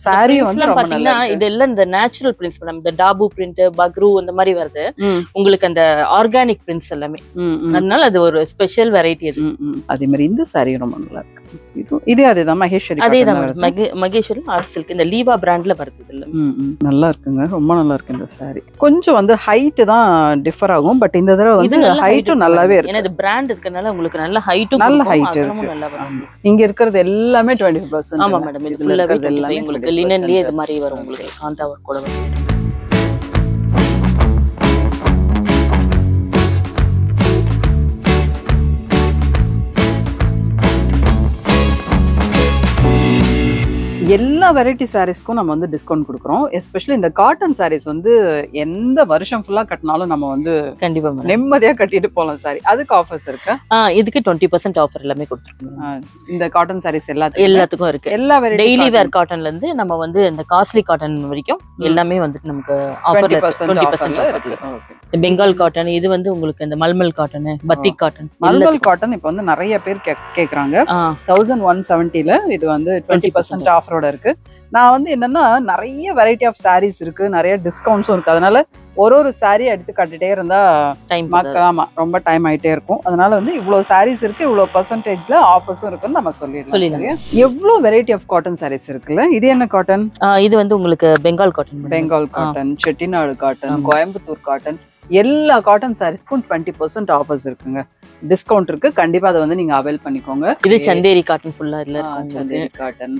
சாரியும் வந்து ரொம்ப நல்லா இருக்கு. இதெல்லாம் இந்த நேச்சுரல் பிரிண்ட்ஸ் மேடம். இந்த டாபு பிரிண்ட், பக்ரு அந்த மாதிரி வருது. உங்களுக்கு அந்த ஆர்கானிக் பிரிண்ட்ஸ் எல்லாமே. அதனால அது ஒரு ஸ்பெஷல் வெரைட்டி. அது அதே மாதிரி இந்த சாரியும் ரொம்ப நல்லா இருக்கு. இதே அதேதான் மகேஸ்வரி. அதேதான் மகேஸ்வரி ஆர்ட் சில்க். இந்த லீவா பிராண்ட்ல வருது. இதுல நல்லா இருக்குங்க, ரொம்ப நல்லா இருக்கு இந்த சாரி. கொஞ்சம் வந்து ஹைட் தான் டிஃபர் ஆகும், பட் இந்த தடவை வந்து ஹைட்டும் நல்லாவே இருக்கு. ஏன்னா இது பிராண்ட் இருக்கனால உங்களுக்கு நல்ல ஹைட்டும் நல்ல ஹைட் இருக்கு. இங்க இருக்கிறது எல்லாமே 25%. ஆமா மேடம். இது ஃபுல்லாவே எல்லாமே உங்களுக்கு லினன்லயே இது மாதிரி வரும். உங்களுக்கு காந்தா வர்க் கூட வரும். எல்லா வெரைட்டி சாரீஸ்க்கும் நம்ம வந்து டிஸ்கவுண்ட் கொடுக்குறோம். எஸ்பெஷலி இந்த காட்டன் சாரீஸ் வந்து எந்த வருஷம் ஃபுல்லா கட்டினாலும் நம்ம வந்து கண்டிப்பா நிம்மதியா கட்டிட்டு போகலாம் சாரி. அதுக்கு ஆஃபர்ஸ் இருக்கு. இதுக்கு 20% ஆஃபர் எல்லாமே கொடுத்துருக்கோம். இந்த காட்டன் சாரீஸ் எல்லாத்துக்கும் இருக்கு. எல்லா வெரைட்டி டெய்லி வேர் காட்டன்ல இருந்து நம்ம வந்து இந்த காஸ்ட்லி காட்டன் வரைக்கும் எல்லாமே வந்துட்டு நமக்கு ஆஃபர் 20% இருக்கு. பெங்கால் காட்டன், இது வந்து உங்களுக்கு இந்த mulmul cotton, batik cotton. Mulmul cotton இப்போ வந்து நிறைய பேர் கேக்குறாங்க. 1170ல இது வந்து 20% ஆஃபரோட இருக்கு. நான் வந்து என்னன்னா நிறைய வெரைட்டி ஆஃப் சாரீஸ் இருக்கு, நிறைய டிஸ்கவுண்ட்ஸும் இருக்கு. அதனால ஒரு சாரி எடுத்து கட்டிட்டே இருந்தா ஆமா ரொம்ப டைம் ஆயிட்டே இருக்கும். அதனால வந்து இவ்வளவு சாரீஸ் இருக்கு, இவ்வளவு பர்சன்டேஜ்ல ஆஃபர்ஸும் இருக்குன்னு நம்ம சொல்லிடலாம். எவ்வளவு வெரைட்டி ஆஃப் காட்டன் சாரீஸ் இருக்குல்ல? இது என்ன காட்டன்? இது வந்து உங்களுக்கு Bengal cotton. Bengal cotton, Chettinad cotton, Coimbatore cotton, எல்லா காட்டன் சாரீஸ்க்கும் 20% ஆஃபர்ஸ் இருக்குங்க, டிஸ்கவுண்ட் இருக்கு. கண்டிப்பா அதை வந்து நீங்க அவைல் பண்ணிக்கோங்க. இது சந்தேரி காட்டன் ஃபுல்லா இல்ல, சந்தேரி காட்டன்,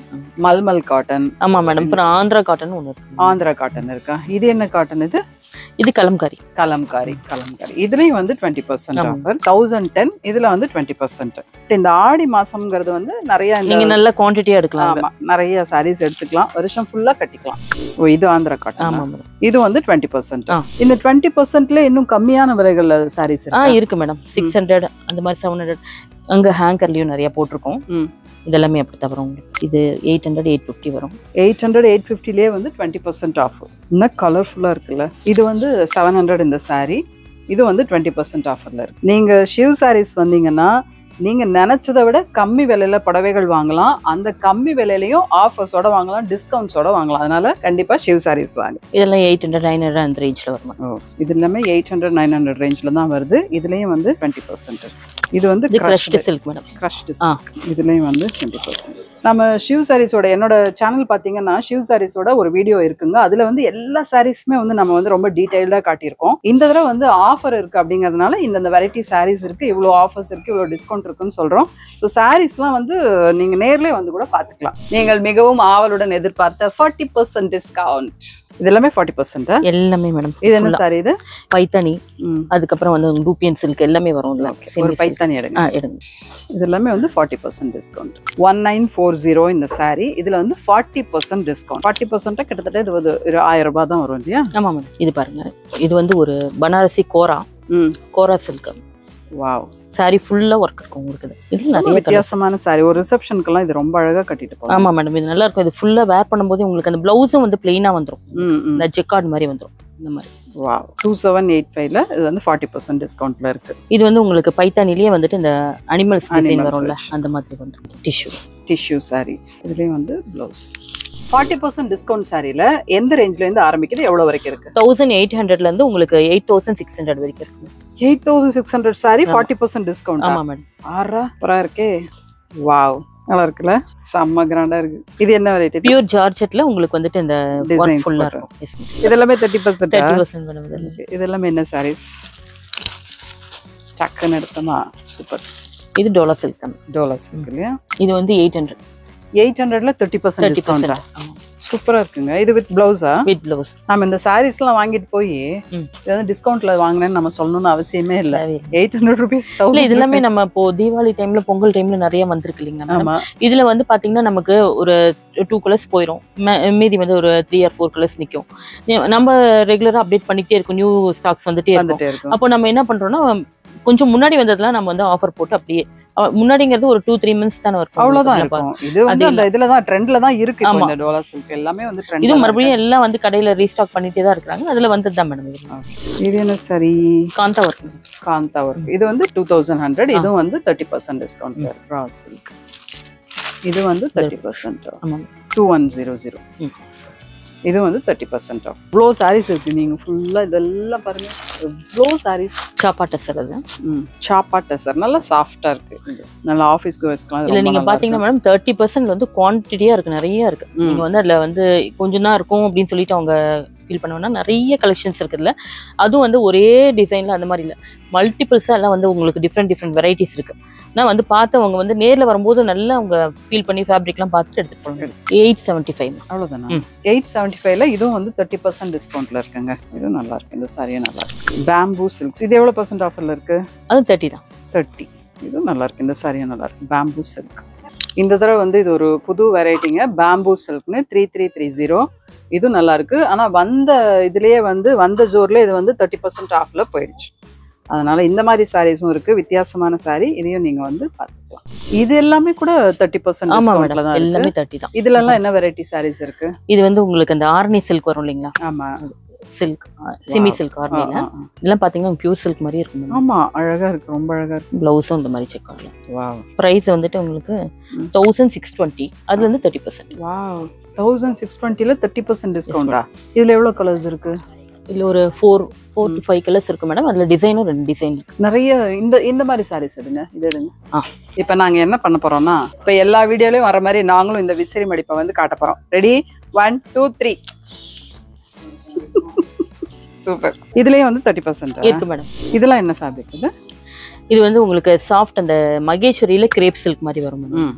மல்மல் காட்டன். ஆமா மேடம். அப்புறம் ஆந்திரா காட்டன் ஒன்று இருக்கு. ஆந்திரா காட்டன் இருக்கா? இது என்ன காட்டன்? இது கலம்காரி. கலம்காரி. இதுலயும் வந்து 20% ஆஃபர். 1010 இதுல வந்து 20%. இந்த ஆடி மாசம்ங்கிறது வந்து நிறைய நீங்க நல்ல குவாண்டிட்டியா எடுக்கலாம். ஆமா, நிறைய சாரீஸ் எடுத்துக்கலாம், வருஷம் ஃபுல்லா கட்டிக்கலாம். ஓ, இது ஆந்திரா காட்டன். ஆமா மேடம். இது வந்து 20%. இந்த 20%ல இன்னும் கம்மியான விலைகள்ல சாரீஸ் இருக்கு மேடம். 600 அந்த மாதிரி 700. அங்க ஹேங்கர்லயும் நிறைய போட்டிருக்கோம். இதெல்லாமே அப்படி தவிர உங்களுக்கு இது 800 850 வரும். 800 850லயே வந்து 20% ஆஃப். இன்னும் கலர்ஃபுல்லா இருக்குல்ல. இது வந்து 700 இந்த சாரீ. இது வந்து 20% ஆஃபர்ல இருக்கு. நீங்க ஷிவ் சாரீஸ் வந்தீங்கன்னா நீங்க நினைச்சதை விட கம்மி விலையில புடவைகள் வாங்கலாம். அந்த கம்மி விலையிலையும் ஆஃபர்ஸோட வாங்கலாம், டிஸ்கவுண்ட்ஸோட வாங்கலாம். அதனால கண்டிப்பா ஷிவ் சாரீஸ் வாங்க. இதெல்லாம் 800 900 அந்த ரேஞ்ச்ல வரும். இது எல்லாமே 800 900 ரேஞ்ச்ல தான் வருது. இதுலயும் வந்து 20%. இது வந்து crushed silk madam. crushed silk. இதுலயும் வந்து 20%. நம்ம ஷிவ் சாரீஸோட என்னோட சேனல் பாத்தீங்கன்னா ஷிவ் சாரீஸோட ஒரு வீடியோ இருக்குங்க. அதுல வந்து எல்லா சாரீஸுமே வந்து நம்ம வந்து ரொம்ப டீடைல்டா காட்டியிருக்கோம். இந்த தடவை வந்து ஆஃபர் இருக்கு அப்படிங்கிறதுனால இந்த வெரைட்டி சாரீஸ் இருக்கு, இவ்வளவு ஆஃபர்ஸ் இருக்கு, இவ்வளவு டிஸ்கவுண்ட் இருக்குன்னு சொல்றோம். ஸோ சாரீஸ்லாம் வந்து நீங்க நேர்லயே வந்து கூட பாத்துக்கலாம். நீங்கள் மிகவும் ஆவலுடன் எதிர்பார்த்த 40% டிஸ்கவுண்ட். இது எல்லாமே 40%. எல்லாமே மேடம். இது என்ன சாரி? இது பைத்தானி. அதுக்கப்புறம் வந்து ரூபியன் சில்க் எல்லாமே வரும். ஒரு பைத்தானி எடுங்க. எடுங்க. இது எல்லாமே வந்து 40% டிஸ்கவுண்ட். 1940 இந்த சாரி. இதுல வந்து 40% டிஸ்கவுண்ட். 40% கிட்டத்தட்ட இது வந்து 1000 ரூபாய் தான் வரும் இல்லையா? ஆமா மேடம். இது பாருங்க, இது வந்து ஒரு பனாரசி கோரா சில்க். வாவ். சாரி ஃபுல்லா ஒர்க் இருக்கும் உங்களுக்கு. இது நிறைய வித்தியாசமான சாரி. ஒரு ரிசப்ஷனுக்குலாம் இது ரொம்ப அழகா கட்டிட்டு போலாம். ஆமா மேடம், இது நல்லா இருக்கும். இது ஃபுல்லா வேர் பண்ணும்போது உங்களுக்கு அந்த பிளவுஸும் வந்து பிளெயினா வந்துரும். இந்த ஜெக்கார்ட் மாதிரி வந்துரும் இந்த மாதிரி. வாவ். 2785ல இது வந்து 40% டிஸ்கவுண்ட்ல இருக்கு. இது வந்து உங்களுக்கு பைத்தானிலேயே வந்துட்டு இந்த அனிமல்ஸ் டிசைன் வரும்ல, அந்த மாதிரி வந்து டிஷ்யூ சாரி. இதுலயும் வந்து பிளவுஸ். 40% டிஸ்கவுண்ட் சாரில எந்த ரேஞ்ச்ல இருந்து ஆரம்பிக்குது, எவ்வளவு வரைக்கும் இருக்கு? 1800ல இருந்து உங்களுக்கு 8600 வரைக்கும் இருக்கு. 8600 சாரி 40% டிஸ்கவுண்ட். ஆமா மேடம். ஆறா பரா இருக்கே. வாவ், நல்லா இருக்குல்ல, செம்ம கிராண்டா இருக்கு. இது என்ன வெரைட்டி? பியூர் ஜார்ஜெட்ல உங்களுக்கு வந்துட்டு இந்த டிசைன் ஃபுல்லா இருக்கும். இதெல்லாம் 30%. 30% மேடம். இதெல்லாம் என்ன சாரீஸ்? டக்குன்னு எடுத்தமா. சூப்பர். இது டோலா சில்க். டோலா சில்க் இல்லையா? இது வந்து 800. 800ல 30% டிஸ்கவுண்ட். சூப்பரா இருக்குங்க. இது வித் பிளவுஸா? With blouse. நம்ம இந்த சாரீஸ் எல்லாம் வாங்கிட்டு போய் இது வந்து டிஸ்கவுண்ட்ல வாங்கினேன்னு நம்ம சொல்லணும்னு அவசியமே இல்ல. 800 ரூபீஸ். இது எல்லாமே நம்ம இப்போ தீபாவளி டைம்ல பொங்கல் டைம்ல நிறைய வந்திருக்கு இல்லைங்களா? இதுல வந்து பாத்தீங்கன்னா நமக்கு ஒரு 2 கலர்ஸ் போயிடும், மீதி வந்து ஒரு 3 or 4 கலர்ஸ் நிற்கும். நம்ம ரெகுலரா அப்டேட் பண்ணிட்டே இருக்கும், நியூ ஸ்டாக்ஸ் வந்துட்டே இருக்கும். அப்போ நம்ம என்ன பண்றோம்னா கொஞ்சம் முன்னாடி வந்ததுலாம் நம்ம வந்து ஆஃபர் போட்டு அப்படியே முன்னாடிங்கிறது ஒரு 2-3 months தான இருக்கும். அவ்வளவுதான் இருக்கும். இது வந்து அந்த இதுல தான் ட்ரெண்ட்ல தான் இருக்கு இந்த டோலா சில்க் எல்லாமே வந்து ட்ரெண்ட். இது மறுபடியும் எல்லாம் வந்து கடையில ரீஸ்டாக் பண்ணிட்டே தான் இருக்காங்க. அதுல வந்தது தான் மேடம். இது என்ன சரி? காந்தா ஒர்க். காந்தா ஒர்க். இது வந்து 2100. இது வந்து 30% டிஸ்கவுண்ட். ரா சில்க். இது வந்து 30%. ஆமா. 2100. இது வந்து 30% ஆஃப். இவ்வளோ சாரீஸ் இருக்கு. நீங்க ஃபுல்லா இதெல்லாம் பாருங்க, இவ்வளோ சாரீஸ். சாப்பா டெசர். அது சாப்பா டெசர் நல்லா சாஃப்டா இருக்கு. நல்லா ஆஃபீஸ் கோர்ஸ்க்குலாம். இல்ல நீங்க பாத்தீங்கன்னா மேடம் 30% வந்து குவான்டிட்டியா இருக்கு, நிறைய இருக்கு. நீங்க வந்து அதுல வந்து கொஞ்சம் தான் இருக்கும் அப்படின்னு சொல்லிட்டு அவங்க ஃபீல் பண்ணுவோம்னா நிறைய கலெக்ஷன்ஸ் இருக்குதுல்ல. அதுவும் வந்து ஒரே டிசைன்ல அந்த மாதிரி இல்லை, மல்டிபிள்ஸா எல்லாம் வந்து உங்களுக்கு டிஃப்ரெண்ட் வெரைட்டிஸ் இருக்கு. நான் வந்து பார்த்தவங்க வந்து நேர்ல வரும்போது நல்லா அவங்க ஃபீல் பண்ணி ஃபேப்ரிக்லாம் பார்த்துட்டு எடுத்துட்டு போவாங்க. 875 அவ்வளவுதானா? 875ல இதுவும் வந்து 30% டிஸ்கவுண்ட்ல இருக்குங்க. இது நல்லா இருக்கு. இந்த சாரியே நல்லா இருக்கு. Bamboo silk. இது எவ்வளவு % ஆஃபர்ல இருக்கு? அது 30 தான். 30. இது நல்லா இருக்கு. இந்த சாரியே நல்லா இருக்கு. Bamboo silk. இந்த தடவை வந்து இது ஒரு புது வெரைட்டிங்க, பேம்பூ சில்க்னு 3330. இது நல்லா இருக்கு. ஆனா வந்த இதுலயே வந்து வந்த ஜோர்ல இது வந்து 30% ஆஃப்ல போயிடுச்சு. அதனால இந்த மாதிரி சாரீஸும் இருக்கு, வித்தியாசமான சாரி. இதையும் நீங்க வந்து பார்த்துக்கலாம். இது எல்லாமே கூட 30% டிஸ்கவுண்ட்ல தான் இருக்கு. எல்லாமே 30 தான். இதுல எல்லாம் என்ன வெரைட்டி சாரீஸ் இருக்கு? இது வந்து உங்களுக்கு அந்த ஆர்னி சில்க் வரும் இல்லைங்களா? ஆமா, சில்க், செமி சில்க் ஆர்னில. இதெல்லாம் பாத்தீங்கன்னா பியூர் சில்க் மாதிரி இருக்கும். ஆமா, அழகா இருக்கு, ரொம்ப அழகா இருக்கு. பிளவுஸும் இந்த மாதிரி செக் ஆகலாம். வாவ். பிரைஸ் வந்துட்டு உங்களுக்கு 1620. அதுல இருந்து 30%. வாவ். 1620ல 30% டிஸ்கவுண்டா? இதுல எவ்வளவு கலர்ஸ் இருக்கு? இதுல ஒரு 4 to 5 கலர்ஸ் இருக்கு மேடம். அதுல டிசைனும் 2 டிசைன் இருக்கு. நிறைய இந்த மாதிரி சாரீஸ் எடுங்க. இது எடுங்க. இப்ப நாங்க என்ன பண்ண போறோம்னா, இப்ப எல்லா வீடியோலயும் வர மாதிரி நாங்களும் இந்த விசிறி மடிப்பை வந்து காட்ட போறோம். ரெடி? 1 2 3. சூப்பர். இதுலயே வந்து 30% இருக்கு மேடம். இதெல்லாம் என்ன ஃபேப்ரிக் இது? இது வந்து உங்களுக்கு சாஃப்ட் அந்த மகேஸ்வரியில கிரேப் சில்க் மாதிரி வரும் மேடம்.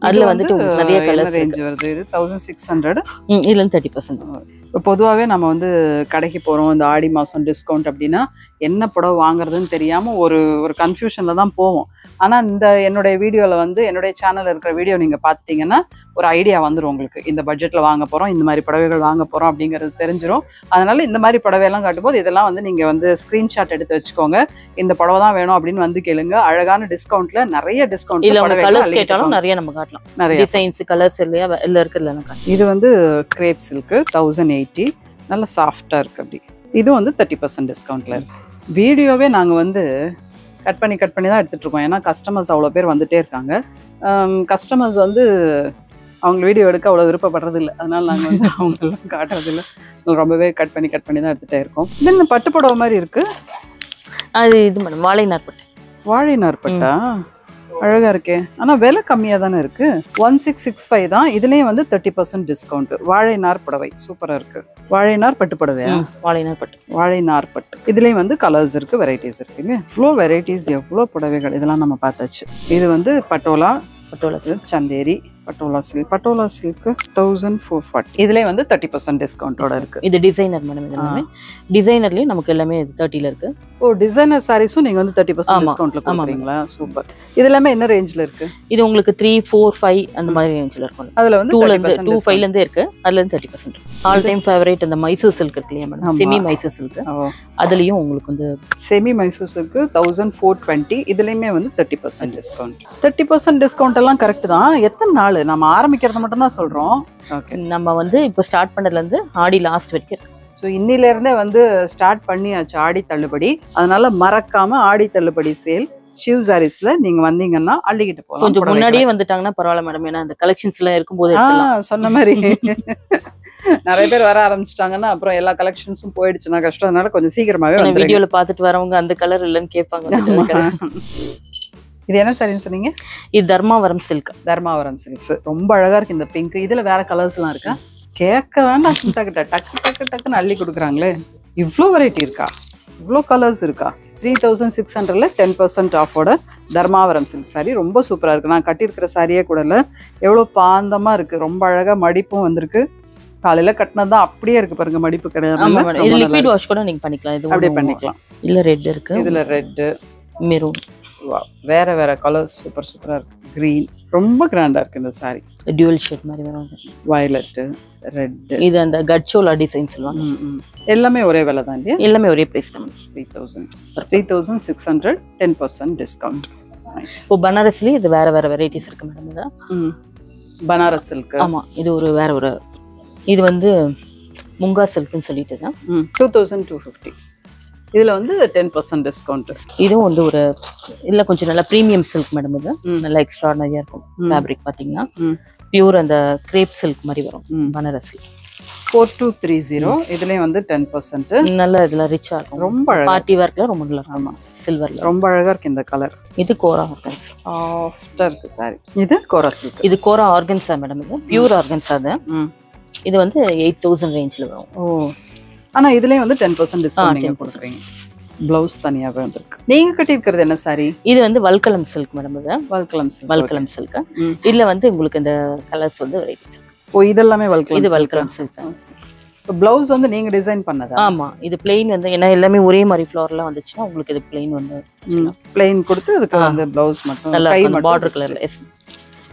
அதுல வந்துட்டு நிறைய கலர்ஸ் ரேஞ்ச் வருது. இது 1600. இதுல இருந்து 30%. இப்போ பொதுவாகவே நம்ம வந்து கடைக்கு போகிறோம், இந்த ஆடி மாதம் டிஸ்கவுண்ட் அப்படின்னா என்ன புடவை வாங்குறதுன்னு தெரியாமல் ஒரு கன்ஃபியூஷனில் தான் போவோம். ஆனால் இந்த என்னுடைய வீடியோவில் வந்து என்னுடைய சேனலில் இருக்கிற வீடியோ நீங்கள் பார்த்தீங்கன்னா ஒரு ஐடியா வந்துடும் உங்களுக்கு. இந்த பட்ஜெட்டில் வாங்க போகிறோம், இந்த மாதிரி புடவைகள் வாங்க போகிறோம் அப்படிங்கிறது தெரிஞ்சிடும். அதனால் இந்த மாதிரி புடவையெல்லாம் காட்டும்போது இதெல்லாம் வந்து நீங்கள் வந்து ஸ்க்ரீன்ஷாட் எடுத்து வச்சுக்கோங்க. இந்த புடவை தான் வேணும் அப்படின்னு வந்து கேளுங்க. அழகான டிஸ்கவுண்ட்டில் நிறைய டிஸ்கவுண்ட். இல்லை கலர்ஸ் கேட்டாலும் நிறைய நம்ம காட்டலாம். நிறைய டிசைன்ஸ் கலர்ஸ் இல்லையா எல்லாம் இருக்குல்ல. இது வந்து கிரேப் சில்க்கு 1080, நல்லா சாஃப்டாக இருக்குது. அப்படி இது வந்து 30% டிஸ்கவுண்ட்டில் இருக்குது. வீடியோவே நாங்கள் வந்து கட் பண்ணி தான் எடுத்துகிட்ருக்கோம். ஏன்னா கஸ்டமர்ஸ் அவ்வளோ பேர் வந்துகிட்டே இருக்காங்க. கஸ்டமர்ஸ் வந்து அவங்க வீடியோ எடுக்க அவ்வளோ விருப்பப்படுறது இல்லை. அதனால் நாங்கள் வந்து அவங்களெல்லாம் காட்டுறதில்ல. ரொம்பவே கட் பண்ணி தான் எடுத்துகிட்டே இருக்கோம். இது இந்த பட்டு புடவை மாதிரி இருக்குது. அது இது மேடம் வாழை நார்பட்டு. வாழை நார்பட்டா? அழகாக இருக்கே. ஆனால் விலை கம்மியாக தானே இருக்குது. 1665 தான். இதுலேயும் வந்து 30% டிஸ்கவுண்ட். வாழை நார் புடவை சூப்பராக இருக்குது. வாழை நார் பட்டு புடவையா? வாழை நார்பட்டு. வாழை நார்பட்டு. இதுலேயும் வந்து கலர்ஸ் இருக்குது, வெரைட்டிஸ் இருக்குங்க. எவ்வளோ வெரைட்டிஸ், எவ்வளோ புடவைகள், இதெல்லாம் நம்ம பார்த்தாச்சு. இது வந்து பட்டோலா சந்தேரி பட்டோலா சில்க் 1440. இதுலேயே வந்து 30% டிஸ்கவுண்டோட இருக்கு. இது டிசைனர் மேடம். இது எல்லாமே டிசைனர்லேயும் நமக்கு எல்லாமே 30ல இருக்கு. ஓ, டிசைனர் சாரீஸும் நீங்கள் வந்து 30% டிஸ்கவுண்ட்ல கொடுக்குறீங்களா? சூப்பர். இது எல்லாமே என்ன ரேஞ்சில் இருக்கு? இது உங்களுக்கு 3, 4, 5 அந்த மாதிரி ரேஞ்சில் இருக்கும். அதில் வந்து 2-5 இருக்கு. அதுல இருந்து 30%. ஆல் டைம் ஃபேவரேட் அந்த மைசூர் சில்க் இருக்கு இல்லையா மேடம், செமி மைசூர் சில்க். அதுலயும் உங்களுக்கு வந்து செமி மைசூர் சில்க் 1420. இதுலயுமே வந்து 30% டிஸ்கவுண்ட். 30% டிஸ்கவுண்ட் எல்லாம் கரெக்ட் தான். எத்தனை நாள் நம்ம ஆரம்பிக்கிறது மட்டும் தான் சொல்றோம். நம்ம வந்து இப்போ ஸ்டார்ட் பண்ணதுல இருந்து ஆடி லாஸ்ட் வரைக்கும் இருக்கு. ஸோ இன்னிலேருந்தே வந்து ஸ்டார்ட் பண்ணியாச்சு ஆடி தள்ளுபடி. அதனால மறக்காம ஆடி தள்ளுபடி சேல் ஷிவ் சாரீஸ்ல நீங்க வந்தீங்கன்னா அள்ளிக்கிட்டு போகலாம். கொஞ்சம் முன்னாடியே வந்துட்டாங்கன்னா பரவாயில்ல மேடம். ஏன்னா அந்த கலெக்ஷன்ஸ் எல்லாம் இருக்கும்போது சொன்ன மாதிரி நிறைய பேர் வர ஆரம்பிச்சிட்டாங்கன்னா அப்புறம் எல்லா கலெக்ஷன்ஸும் போயிடுச்சுன்னா கஷ்டம். அதனால கொஞ்சம் சீக்கிரமாவே வீடியோல பாத்துட்டு வரவங்க அந்த கலர் இல்லைன்னு கேட்பாங்க. இது என்ன சாரின்னு சொன்னீங்க? இது தர்மாவரம் சில்க். தர்மாவரம் சில்க்ஸ் ரொம்ப அழகா இருக்கு. இந்த பிங்க் இதுல வேற கலர்ஸ் எல்லாம் இருக்கா? கேட்க வேண்டாம், டக்குன்னு அள்ளி கொடுக்குறாங்களே. இவ்வளோ வெரைட்டி இருக்கா? இவ்வளோ கலர்ஸ் இருக்கா? 3600ல 10% ஆஃபோட தர்மாவரம் சில்க் சாரி ரொம்ப சூப்பரா இருக்கு. நான் கட்டியிருக்கிற சாரியே கூட இல்லை. எவ்வளோ பாந்தமா இருக்கு. ரொம்ப அழகா மடிப்பும் வந்திருக்கு. காலையில கட்டினதான் அப்படியே இருக்கு பாருங்க, மடிப்பு கிடையாது. இது லிக்விட் வாஷ் கூட நீங்க பண்ணிக்கலாம். இது அப்படியே பண்ணிக்கலாம். இல்ல ரெட் இருக்கு, இதுல ரெட், மெரூன், வேற வேற கலர்ஸ் சூப்பரா இருக்கு. கிரீன் ரொம்ப கிராண்டா இருக்கு இந்த சாரி. டியூவல் ஷேட் மாதிரி வரும். Violet, red. இது அந்த கட்சோலா டிசைன் சொல்லுவாங்க. எல்லாமே ஒரே விலை தான் இல்லையா? எல்லாமே ஒரே பிரைஸ் தான். 3600 10% டிஸ்கவுண்ட். இப்போ பனாரஸ்லயே இது வேற வேற வெரைட்டிஸ் இருக்கு மேடம். இதா பனாரஸ் சில்க். ஆமா, இது ஒரு வேற ஒரு இது வந்து முங்கா சில்க்னு சொல்லிட்டு தான் 2250. இதுல வந்து 10% டிஸ்கவுண்ட். இதுவும் வந்து ஒரு இல்ல கொஞ்சம் நல்ல பிரீமியம் சில்க் மேடம். இது நல்லா எக்ஸ்ட்ராடனரியா இருக்கும். ஃபேப்ரிக் பாத்தீங்கன்னா பியூர் அந்த கிரேப் சில்க் மாதிரி வரும். பனாரசி 4230. இதுலயும் வந்து 10%. நல்ல இதுல ரிச்சா இருக்கும். ரொம்ப அழகா பார்ட்டி வேர்க்ல ரொம்ப நல்லா இருக்கும். ஆமா, சில்வர்ல ரொம்ப அழகா இருக்கு இந்த கலர். இது கோரா ஆர்கன்ஸ். சாஃப்ட்டா இருக்கு சாரி. இது கோரா சில்க். இது கோரா ஆர்கன்ஸா மேடம். இது பியூர் ஆர்கன்ஸா. அது இது வந்து 8000 ரேஞ்ச்ல வரும். ஓ, ஆனா இதுலயும் வந்து 10% டிஸ்கவுண்ட் நீங்க கொடுக்குறீங்க. ப்ளவுஸ் தனியாவே வந்திருக்கு. நீங்க கட்டியிருக்கிறது என்ன சாரி? இது வந்து வல்கலம் சில்க் மேடம். இது வல்கலம் சில்க். இதுல வந்து உங்களுக்கு இந்த கலர்ஸ் வந்து வெரைட்டிஸ். ஓ, இதெல்லாமே வல்கலம். இது வல்கலம் சில்க். ப்ளவுஸ் வந்து நீங்க டிசைன் பண்ணதா? ஆமா, இது பிளைன் வந்து ஏன்னா எல்லாமே ஒரே மாதிரி ஃப்ளோர்லாம் வந்துச்சுன்னா உங்களுக்கு இது பிளைன் வந்து பிளைன் கொடுத்து அதுக்கு வந்து ப்ளவுஸ் மட்டும் நல்லா பார்டர் கலர்ல.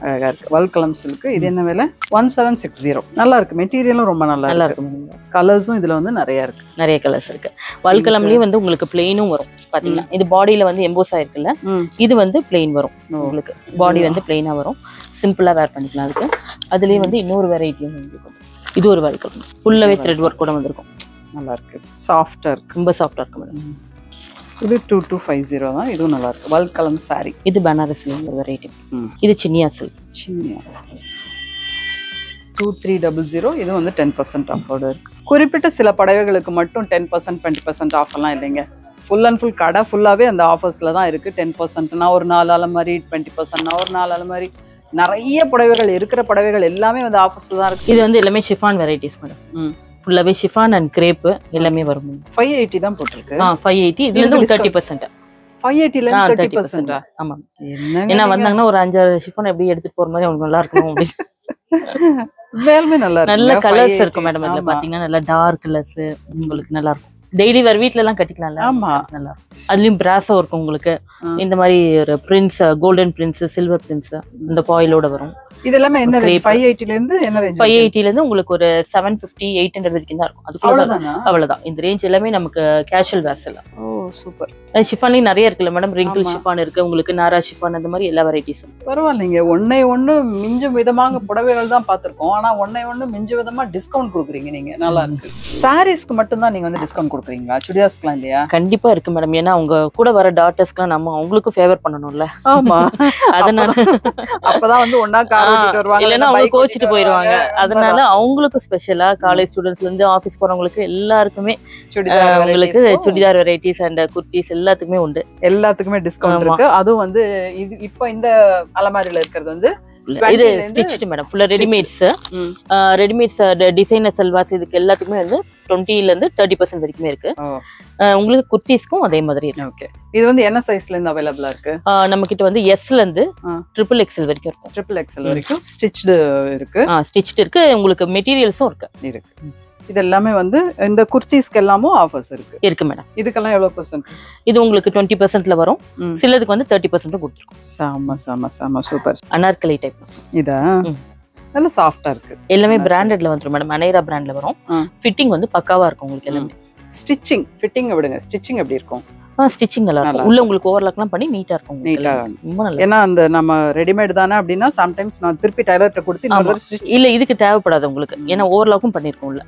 அழகா இருக்கு. வல்கலம் சில்க். இது என்ன விலை? 1760. நல்லா இருக்கு. மெட்டீரியலும் ரொம்ப நல்லா இருக்கு. கலர்ஸும் இதுல வந்து நிறைய இருக்கு. நிறைய கலர்ஸ் இருக்கு. வல்கலம்லயும் வந்து உங்களுக்கு பிளைனும் வரும் பாத்தீங்கன்னா. இது பாடியில வந்து எம்போஸ் ஆயிருக்குல்ல, இது வந்து பிளைன் வரும். உங்களுக்கு பாடி வந்து பிளைனா வரும். சிம்பிளா வேர் பண்ணிக்கலாம். அதுக்கு அதுலயே வந்து இன்னொரு வெரைட்டியும் இருக்கும். இது ஒரு வல்கலம் ஃபுல்லாவே த்ரெட் ஒர்க் கூட வந்திருக்கும். நல்லா இருக்கு. சாஃப்டா இருக்கு. ரொம்ப சாஃப்டா இருக்கு மேடம். இது 2250 தான். இதுவும் நல்லா இருக்கு. வல்கலம் சாரி. இது பனாரஸ்ல ஒரு வெரைட்டி. இது சின்னியா சில்க். 2300. இது வந்து 10% ஆஃபோட இருக்கு. குறிப்பிட்ட சில புடவைகளுக்கு மட்டும் 10% 20% ஆஃபர்லாம் இல்லைங்க. ஃபுல் அண்ட் ஃபுல் கடை ஃபுல்லாவே அந்த ஆஃபர்ஸ்ல தான் இருக்கு. 10%னா ஒரு 4 அலமாரி, 20%னா ஒரு 4 அலமாரி. நிறைய புடவைகள் இருக்கிற புடவைகள் எல்லாமே வந்து ஆஃபர்ஸ்ல தான் இருக்கு. இது வந்து எல்லாமே ஷிஃபான் வெரைட்டிஸ் மேடம். ஃபுல்லாவே ஷிஃபான் அண்ட் கிரேப் எல்லாமே வரும். 580 தான் போட்டுருக்கு. 580. இதுல இருந்து 30%. 580ல 30%. ஆமா. ஏன்னா வந்தாங்கன்னா ஒரு 5-6 ஷிஃபான் எப்படி எடுத்துட்டு போற மாதிரி உங்களுக்கு நல்லா இருக்கும் அப்படி. வேல்மே நல்லா இருக்கு. நல்ல கலர்ஸ் இருக்கும் மேடம். இதுல பாத்தீங்கன்னா நல்ல டார்க் கலர்ஸ் உங்களுக்கு நல்லா இருக்கும். டெய்லி வேற வீட்ல எல்லாம் கட்டிக்கலாம்ல. ஆமா, நல்லா இருக்கும். அதுலயும் பிராஸோ இருக்கும் உங்களுக்கு. இந்த மாதிரி ஒரு Prince, golden Prince, silver Prince இந்த ஃபாயிலோட வரும். இது எல்லாமே என்ன ரேஞ்ச்? 580 ல இருந்து என்ன ரேஞ்ச்? 580 ல இருந்து உங்களுக்கு ஒரு 750 800 வரைக்கும் தான் இருக்கும். அவ்வளவுதான். இந்த ரேஞ்ச் எல்லாமே நமக்கு கேஷுவல் வேர்ஸ் எல்லாம். ஓ சூப்பர். ஷிஃபான்லயும் நிறைய இருக்குல்ல மேடம். ரிங்கிள் ஷிஃபான் இருக்கு உங்களுக்கு, நாரா ஷிஃபான், அந்த மாதிரி எல்லா வெரைட்டிஸும். பரவாயில்லைங்க. ஒண்ணு மிஞ்சும் விதமாக புடவைகள் தான் பார்த்திருக்கோம். ஆனா ஒண்ணு மிஞ்ச விதமா டிஸ்கவுண்ட் கொடுக்குறீங்க நீங்க. நல்லா இருக்கு. சாரீஸ்க்கு மட்டும் தான் நீங்க வந்து டிஸ்கவுண்ட் கொடுக்குறீங்களா? சுடிதார்ஸ்க்குலாம் இல்லையா? கண்டிப்பா இருக்கு மேடம். ஏன்னா அவங்க கூட வர டாட்டர்ஸ்க்குலாம் நம்ம அவங்களுக்கும் ஃபேவர் பண்ணணும்ல. ஆமா. அதனால அப்பதான் வந்து ஒண்ணா கார் ஓட்டிட்டு வருவாங்க, இல்லைன்னா அவங்க கோச்சிட்டு போயிருவாங்க. அதனால அவங்களுக்கு ஸ்பெஷலா காலேஜ் ஸ்டூடெண்ட்ஸ்ல இருந்து ஆபீஸ் போறவங்களுக்கு எல்லாருக்குமே உங்களுக்கு சுடிதார் வெரைட்டிஸ் அண்ட் குர்த்திஸ் எல்லாத்துக்குமே உண்டு. எல்லாத்துக்குமே டிஸ்கவுண்ட் இருக்கு. அதுவும் வந்து இது இப்போ இந்த அலமாரியில இருக்கிறது வந்து இது ஸ்டிச்டு மேடம். ஃபுல்லா ரெடிமேட்ஸ் டிசைனர் சல்வாஸ் இதுக்கு எல்லாத்துக்குமே வந்து 20 ல இருந்து 30% வரைக்குமே இருக்கு. உங்களுக்கு குர்த்திஸ்க்கும் அதே மாதிரி இருக்கு. ஓகே. இது வந்து என்ன சைஸ்ல இருந்து அவைலபிளா இருக்கு? நம்ம கிட்ட வந்து S ல இருந்து XXL வரைக்கும் இருக்கும். XXL வரைக்கும் ஸ்டிச்டு இருக்கு. ஸ்டிச்டு இருக்கு. உங்களுக்கு மெட்டீரியல்ஸும் இருக்கு. இது எல்லாமே வந்து இந்த குர்த்திஸ்க்கு எல்லாமும் ஆஃபர்ஸ் இருக்கு மேடம். இதுக்கெல்லாம் எவ்வளவு %? இது உங்களுக்கு 20%ல வரும். சிலதுக்கு வந்து 30% கொடுத்துருக்கோம். சாம சூப்பர். அனார்கலி டைப். இதா நல்ல சாஃப்டா இருக்கு. எல்லாமே பிராண்டட்ல வந்துரும் மேடம். அனைரா பிராண்ட்ல வரும். ஃபிட்டிங் வந்து பக்காவா இருக்கும் உங்களுக்கு எல்லாமே. ஸ்டிச்சிங் ஃபிட்டிங் விடுங்க. ஸ்டிச்சிங் எப்படி இருக்கும்? ஸ்டிச்சிங் நல்லா இருக்கும். உள்ள உங்களுக்கு ஓவர்லாக்லாம் பண்ணி நீட்டா இருக்கும். ரொம்ப நல்லா. ஏன்னா அந்த நம்ம ரெடிமேட் தானே அப்படின்னா சம்டைம்ஸ் நான் திருப்பி டைலர்ட்ட கொடுத்து இல்ல இதுக்கு தேவைப்படாது உங்களுக்கு. ஏன்னா ஓவர்லாக்கும் பண்ணிருக்கோம் உள்ள.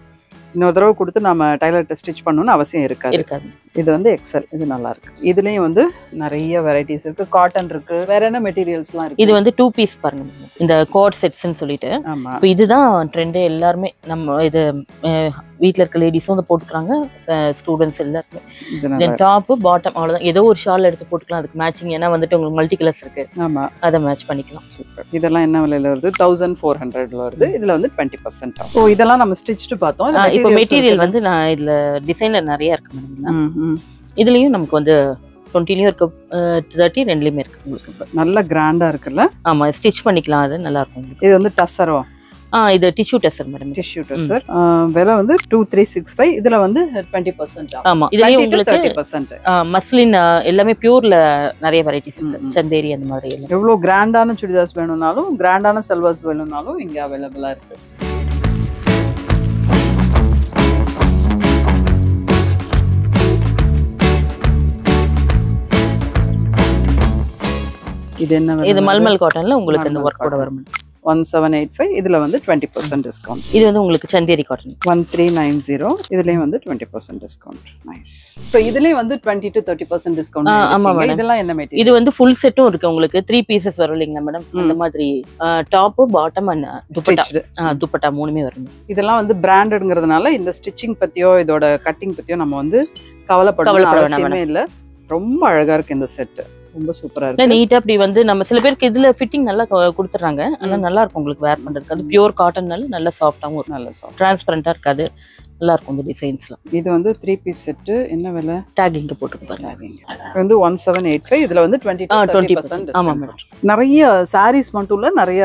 இன்னொரு தடவை கொடுத்து நம்ம டைலர்ட்ட ஸ்டிச் பண்ணணும்னு அவசியம் இருக்காது. இது வந்து எக்ஸல். இது நல்லா இருக்கு. இதுலயும் வந்து நிறைய வெரைட்டிஸ் இருக்கு. காட்டன் இருக்கு. வேற என்ன மெட்டீரியல்ஸ்லாம் இருக்கு? இது வந்து 2 பீஸ் பாருங்க. இந்த கோட் செட்ஸ்ன்னு சொல்லிட்டு. இப்போ இதுதான் ட்ரெண்டே. எல்லாருமே நம்ம இது வீட்டில் இருக்க லேடிஸும் வந்து போட்டுக்கிறாங்க. ஸ்டூடெண்ட்ஸ் எல்லாருமே இந்த டாப்பு பாட்டம் அவ்வளோதான். ஏதோ ஒரு ஷால் எடுத்து போட்டுக்கலாம் அதுக்கு மேட்சிங். ஏன்னா வந்துட்டு உங்களுக்கு மல்டி கலர்ஸ் இருக்கு. ஆமாம், அதை மேட்ச் பண்ணிக்கலாம். சூப்பர். இதெல்லாம் என்ன விலையில வருது? 1400 வருது. இதுல வந்து 20% ஆகும். ஸோ இதெல்லாம் நம்ம ஸ்டிச்டு பார்த்தோம். இப்போ மெட்டீரியல் வந்து நான் இதுல டிசைனர் நிறைய இருக்கு மேடம். இதுலயும் நமக்கு வந்து 20லயும் இருக்கு, 30 ரெண்டுலயுமே இருக்கு. உங்களுக்கு நல்ல கிராண்டா இருக்குல்ல? ஆமா, ஸ்டிச் பண்ணிக்கலாம். அது நல்லா இருக்கும். இது வந்து டஸ்ஸரோ? இது tissue tester madam. Tissue tester. விலை வந்து 2365. இதுல வந்து 20%. ஆமா, இதுலயும் உங்களுக்கு 30%. மஸ்லின் எல்லாமே பியூர்ல நிறைய வெரைட்டிஸ் இருக்கு. சந்தேரி அந்த மாதிரி எல்லாம். எவ்வளவு கிராண்டான சுடிதார்ஸ் வேணும்னாலும், கிராண்டான சல்வார்ஸ் வேணும்னாலும் இங்க அவைலபிளா இருக்கு. இது என்ன? இது மல்மல் காட்டன்ல உங்களுக்கு இந்த ஒர்க் கூட வரும். 1785. இதுல வந்து 20% டிஸ்கவுண்ட். இது வந்து உங்களுக்கு சந்தேரி காட்டன் 1390. இதுலயும் வந்து 20% டிஸ்கவுண்ட். நைஸ். சோ இதுலயும் வந்து 20 to 30% டிஸ்கவுண்ட். ஆமா மேடம். இதெல்லாம் என்ன மெட்டீரியல்? இது வந்து ஃபுல் செட்டும் இருக்கு உங்களுக்கு. 3 பீசஸ் வரும் இல்லைங்களா மேடம்? அந்த மாதிரி டாப், பாட்டம் அண்ட் துப்பட்டா மூணுமே வரும். இதெல்லாம் வந்து பிராண்டட்ங்கிறதுனால இந்த ஸ்டிச்சிங் பத்தியோ இதோட கட்டிங் பத்தியோ நம்ம வந்து கவலைப்பட அவசியமே இல்ல. ரொம்ப அழகா இருக்கு இந்த செட். ரொம்ப சூப்பரா இருக்கு. நீட்டா அப்படி வந்து நம்ம சில பேருக்கு இதுல ஃபிட்டிங் நல்லா கொடுத்துறாங்க. ஆனா நல்லா இருக்கும் உங்களுக்கு வேர் பண்றதுக்கு. அது பியூர் காட்டன்னால நல்ல சாஃப்டாவும் இருக்கும். நல்ல சாஃப்ட், டிரான்ஸ்பரண்டா இருக்காது. நல்லா இருக்கும் இந்த டிசைன்ஸ்லாம். இது வந்து 3 பீஸ் செட். என்ன விலை? டேகிங் போட்டுருக்கு பாருங்க. இது வந்து 1785. இதுல வந்து 20%. ஆமா மேடம். நிறைய சாரீஸ் மட்டும் இல்ல, நிறைய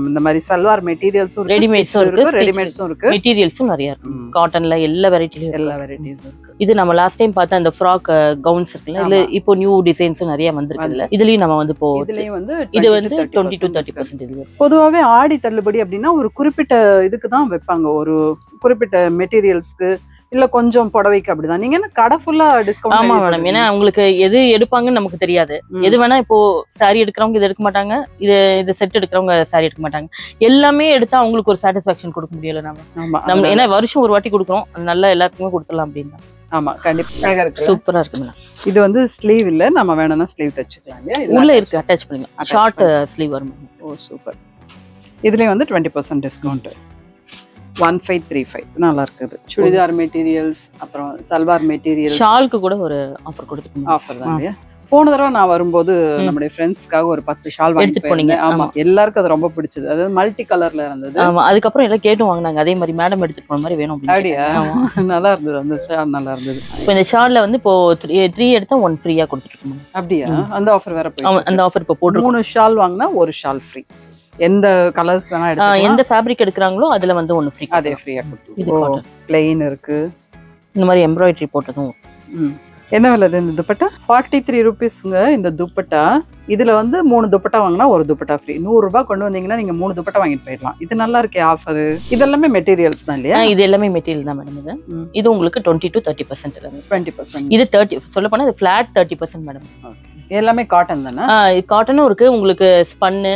இந்த மாதிரி சல்வார் மெட்டீரியல்ஸும் இருக்கு, ரெடிமேட்ஸும் இருக்கு, மெட்டீரியல்ஸும் நிறைய இருக்கு. காட்டன்ல எல்லா வெரைட்டிலயும் எல்லா வெரைட்டிஸும் இருக்கு. இது நம்ம லாஸ்ட் டைம் பார்த்த அந்த ஃப்ராக் கவுன்ஸ் இருக்குல்ல, இல்ல இப்போ நியூ டிசைன்ஸும் நிறைய வந்திருக்குல்ல. இதுலயும் நம்ம வந்து இப்போ இதுலயும் வந்து இது வந்து 20 to 30% இது. பொதுவாவே ஆடி தள்ளுபடி அப்படின்னா ஒரு குறிப்பிட்ட இதுக்கு தான் வைப்பாங்க. ஒரு குறிப்பிட்ட மெட்டீரியல்ஸ்க்கு இல்ல கொஞ்சம் புடவைக்கு அப்படிதான். நீங்க என்ன கடை ஃபுல்லா டிஸ்கவுண்ட்? ஆமா மேடம். ஏன்னா உங்களுக்கு எது எடுப்பாங்கன்னு நமக்கு தெரியாது. எது வேணா இப்போ சாரி எடுக்கிறவங்க இது எடுக்க மாட்டாங்க, இது செட் எடுக்கிறவங்க சாரி எடுக்க மாட்டாங்க. எல்லாமே எடுத்தா அவங்களுக்கு ஒரு சாட்டிஸ்பாக்சன் கொடுக்க முடியல நம்ம. ஏன்னா வருஷம் ஒரு வாட்டி கொடுக்குறோம், நல்லா எல்லாத்துக்குமே கொடுத்துடலாம் அப்படின்னு. ஆமா, கண்டிப்பா சூப்பரா இருக்கு மேடம். இது வந்து ஸ்லீவ் இல்ல, நம்ம வேணும்னா ஸ்லீவ் தச்சுக்கலாம். உள்ள இருக்கு, அட்டாச் பண்ணிக்கலாம். ஷார்ட் ஸ்லீவ் வரும். ஓ சூப்பர். இதுலயும் வந்து 20% டிஸ்கவுண்ட். 1535. நல்லா இருக்குது. சுடிதார் மெட்டீரியல்ஸ், அப்புறம் சல்வார் மெட்டீரியல், ஷால்க்கு கூட ஒரு ஆஃபர் கொடுத்துருக்கோம். ஆஃபர் தான். போன தடவை நான் வரும்போது நம்முடைய ஃப்ரெண்ட்ஸ்க்காக ஒரு 10 ஷால் வாங்கிட்டு போனீங்க. ஆமா, எல்லாருக்கும் அது ரொம்ப பிடிச்சது. அது மல்டி கலர்ல இருந்தது. ஆமா, அதுக்கப்புறம் எல்லாம் கேட்டு வாங்கினாங்க, அதே மாதிரி மேடம் எடுத்துட்டு போன மாதிரி வேணும் அப்படின்னு. அப்படியா? நல்லா இருந்தது அந்த ஷால், நல்லா இருந்தது. இப்போ இந்த ஷால்ல வந்து இப்போ 3 எடுத்தா 1 ஃப்ரீயா கொடுத்துட்டு இருக்கோம். அப்படியா? அந்த ஆஃபர் வேற போய். அந்த ஆஃபர் இப்போ போட்டு 3 ஷால் வாங்கினா 1 ஷால் ஃப்ரீ. எந்த கலர்ஸ் வேணா எடுத்துக்கலாம். எந்த ஃபேப்ரிக் எடுக்கறாங்களோ அதுல வந்து 1 ஃப்ரீ. அதே ஃப்ரீயா கொடுத்து. இது காட்டன் ப்ளைன் இருக்கு. இந்த மாதிரி எம்ப்ராய்டரி போட்டதும். என்ன விலை இந்த துப்பட்டா? 43 ரூபீஸ்ங்க இந்த துப்பட்டா. இதுல வந்து 3 துப்பட்டா வாங்கினா ஒரு துப்பட்டா ஃப்ரீ. 100 ரூபாய் கொண்டு வந்தீங்கன்னா நீங்க 3 துப்பட்டா வாங்கிட்டு போயிடலாம். இது நல்லா இருக்கே ஆஃபர். இதெல்லாமே மெட்டீரியல்ஸ் தான் இல்லையா? இது எல்லாமே மெட்டீரியல் தான் மேடம். இது உங்களுக்கு 20 to 30% எல்லாமே. 20%. இது 30 சொல்ல போனா இது ஃபிளாட் 30% மேடம். எல்லாமே காட்டன் தானே? காட்டனும் இருக்கு உங்களுக்கு, ஸ்பன்னு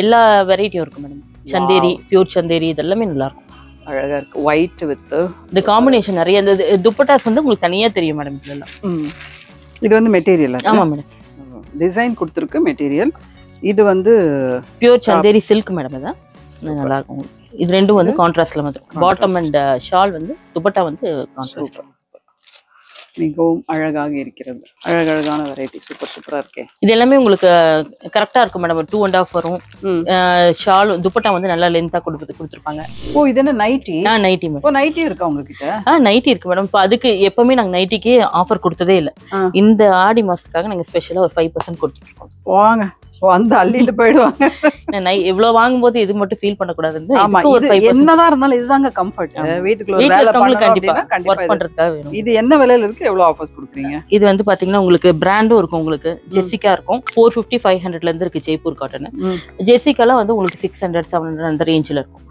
எல்லா வெரைட்டியும் இருக்கு மேடம். சந்தேரி, பியூர் சந்தேரி, இதெல்லாமே நல்லா இருக்கும். அழகா இருக்கு. ஒயிட் வித் இந்த காம்பினேஷன் நிறைய. இந்த துப்பட்டாஸ் வந்து உங்களுக்கு தனியா தெரியும் மேடம் இதெல்லாம். இது வந்து மெட்டீரியல். ஆமா மேடம், டிசைன் கொடுத்துருக்கு மெட்டீரியல். இது வந்து பியூர் சந்தேரி சில்க் மேடம். இதான் நல்லா இருக்கும். இது ரெண்டும் வந்து கான்ட்ராஸ்ட்ல வந்துடும். பாட்டம் அண்ட் ஷால் வந்து துப்பட்டா வந்து கான்ட்ராஸ்ட். மிகவும் அழகாக இருக்கிறது. அழகழகான வெரைட்டி. சூப்பர் சூப்பரா இருக்கே. இது எல்லாமே உங்களுக்கு கரெக்டா இருக்கும் மேடம். 2.5 வரும். ஷால் துப்பட்டா வந்து நல்லா லென்த்தா கொடுத்துருப்பாங்க. ஓ, இது என்ன நைட்டி? Nightie madam. ஓ, நைட்டி இருக்கா உங்ககிட்ட? நைட்டி இருக்கு மேடம். இப்போ அதுக்கு எப்பவுமே நாங்க நைட்டிக்கு ஆஃபர் கொடுத்ததே இல்லை. இந்த ஆடி மாசத்துக்காக நாங்க ஸ்பெஷலா ஒரு 5% கொடுத்துருக்கோம். வாங்க, வந்து அள்ளிட்டு போயிடுவாங்க. இவ்வளவு வாங்கும்போது இது மட்டும் ஃபீல் பண்ணக்கூடாது. என்னதான் இருந்தாலும் இதுதாங்க கம்ஃபர்ட். வீட்டுக்குள்ள இது என்ன விலையில இருக்கு? எவ்வளவு ஆஃபர்ஸ் கொடுக்குறீங்க? இது வந்து பாத்தீங்கன்னா உங்களுக்கு பிராண்டும் இருக்கும், உங்களுக்கு ஜெசிகா இருக்கும். 450-500ல இருந்து இருக்கு ஜெய்ப்பூர் காட்டன். ஜெசிகாலாம் வந்து உங்களுக்கு 600-700 அந்த ரேஞ்சில இருக்கும்.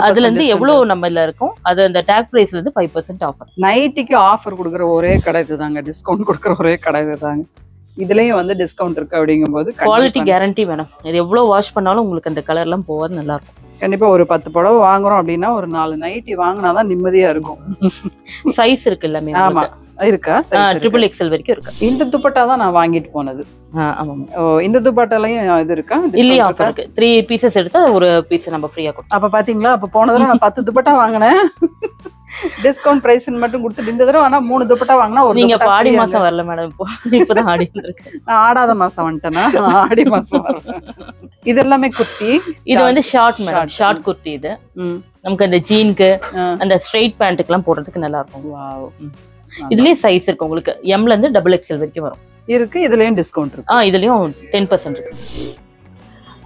அதுல இருந்து எவ்வளவு நம்ம இதுல இருக்கும், அது அந்த டேக் பிரைஸ்ல இருந்து 5% ஆஃபர். நைட்டிக்கு ஆஃபர் கொடுக்குற ஒரே கடை இதுதாங்க. டிஸ்கவுண்ட் கொடுக்குற ஒரே கடை இதுதாங்க. இதுலயும் வந்து டிஸ்கவுண்ட் இருக்கு அப்படிங்கும்போது குவாலிட்டி கேரண்டி வேணும். இது எவ்வளவு வாஷ் பண்ணாலும் உங்களுக்கு அந்த கலர் எல்லாம் போகாது, நல்லா இருக்கும். கண்டிப்பா ஒரு 10 புடவை வாங்குறோம் அப்படின்னா ஒரு 4 நைட்டி வாங்கினாதான் நிம்மதியா இருக்கும். சைஸ் இருக்கு எல்லாமே. ஆமா, இருக்கா? XXL வரைக்கும் இருக்கு. இந்த துப்பட்டா தான் நான் வாங்கிட்டு போனது. இந்த துப்பட்டாலையும் இது இருக்கா? இல்லையா? ஆஃபர் இருக்கு. 3 பீசஸ் எடுத்தா ஒரு பீஸ் நம்ம ஃப்ரீயா கொடுத்தோம். அப்ப பாத்தீங்களா, அப்ப போன தடவை நான் 10 துப்பட்டா வாங்கினேன். டிஸ்கவுண்ட் பிரைஸ் மட்டும் கொடுத்துட்டு இந்த தடவை ஆனா 3 துப்பட்டா வாங்கினா ஒரு. நீங்க ஆடி மாசம் வரல மேடம். இப்பதான் ஆடி இருக்கு. நான் ஆடாத மாசம் வந்துட்டேன்னா ஆடி மாசம் வரேன். இது எல்லாமே குர்த்தி. இது வந்து ஷார்ட் மேடம், ஷார்ட் குர்த்தி. இது நமக்கு அந்த ஜீனுக்கு அந்த ஸ்ட்ரைட் பேண்ட்டுக்கு எல்லாம் போடுறதுக்கு நல்லா இருக்கும். இதுலயே சைஸ் இருக்கு உங்களுக்கு. எம்ல இருந்து XXL வரைக்கும் வரும். இருக்கு. இதுலயும் டிஸ்கவுண்ட் இருக்கு. இதுலயும் 10% இருக்கு.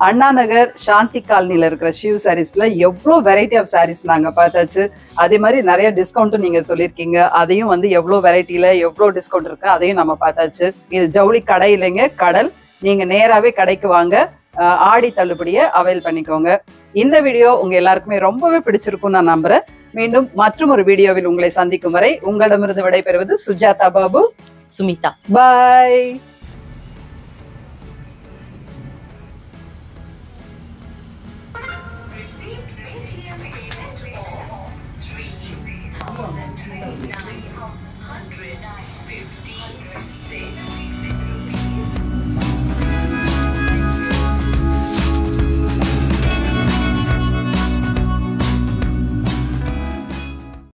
அண்ணா நகர் சாந்தி காலனில இருக்கிற ஷிவ் சாரீஸ்ல எவ்வளவு வெரைட்டி ஆஃப் சாரீஸ் நாங்க பார்த்தாச்சு. அதே மாதிரி நிறைய டிஸ்கவுண்ட்டும் நீங்க சொல்லியிருக்கீங்க. அதையும் வந்து எவ்வளவு வெரைட்டில எவ்வளவு டிஸ்கவுண்ட் இருக்கு அதையும் நம்ம பார்த்தாச்சு. இது ஜவுளி கடை இல்லைங்க, கடல். நீங்க நேராவே கடைக்கு வாங்க. ஆடி தள்ளுபடியை அவைல் பண்ணிக்கோங்க. இந்த வீடியோ உங்க எல்லாருக்குமே ரொம்பவே பிடிச்சிருக்கும் நான் நம்புறேன். மீண்டும் மற்றும் ஒரு வீடியோவில் உங்களை சந்திக்கும் வரை உங்களிடமிருந்து விடைபெறுவது சுஜாதா பாபு, சுமிதா. பாய்.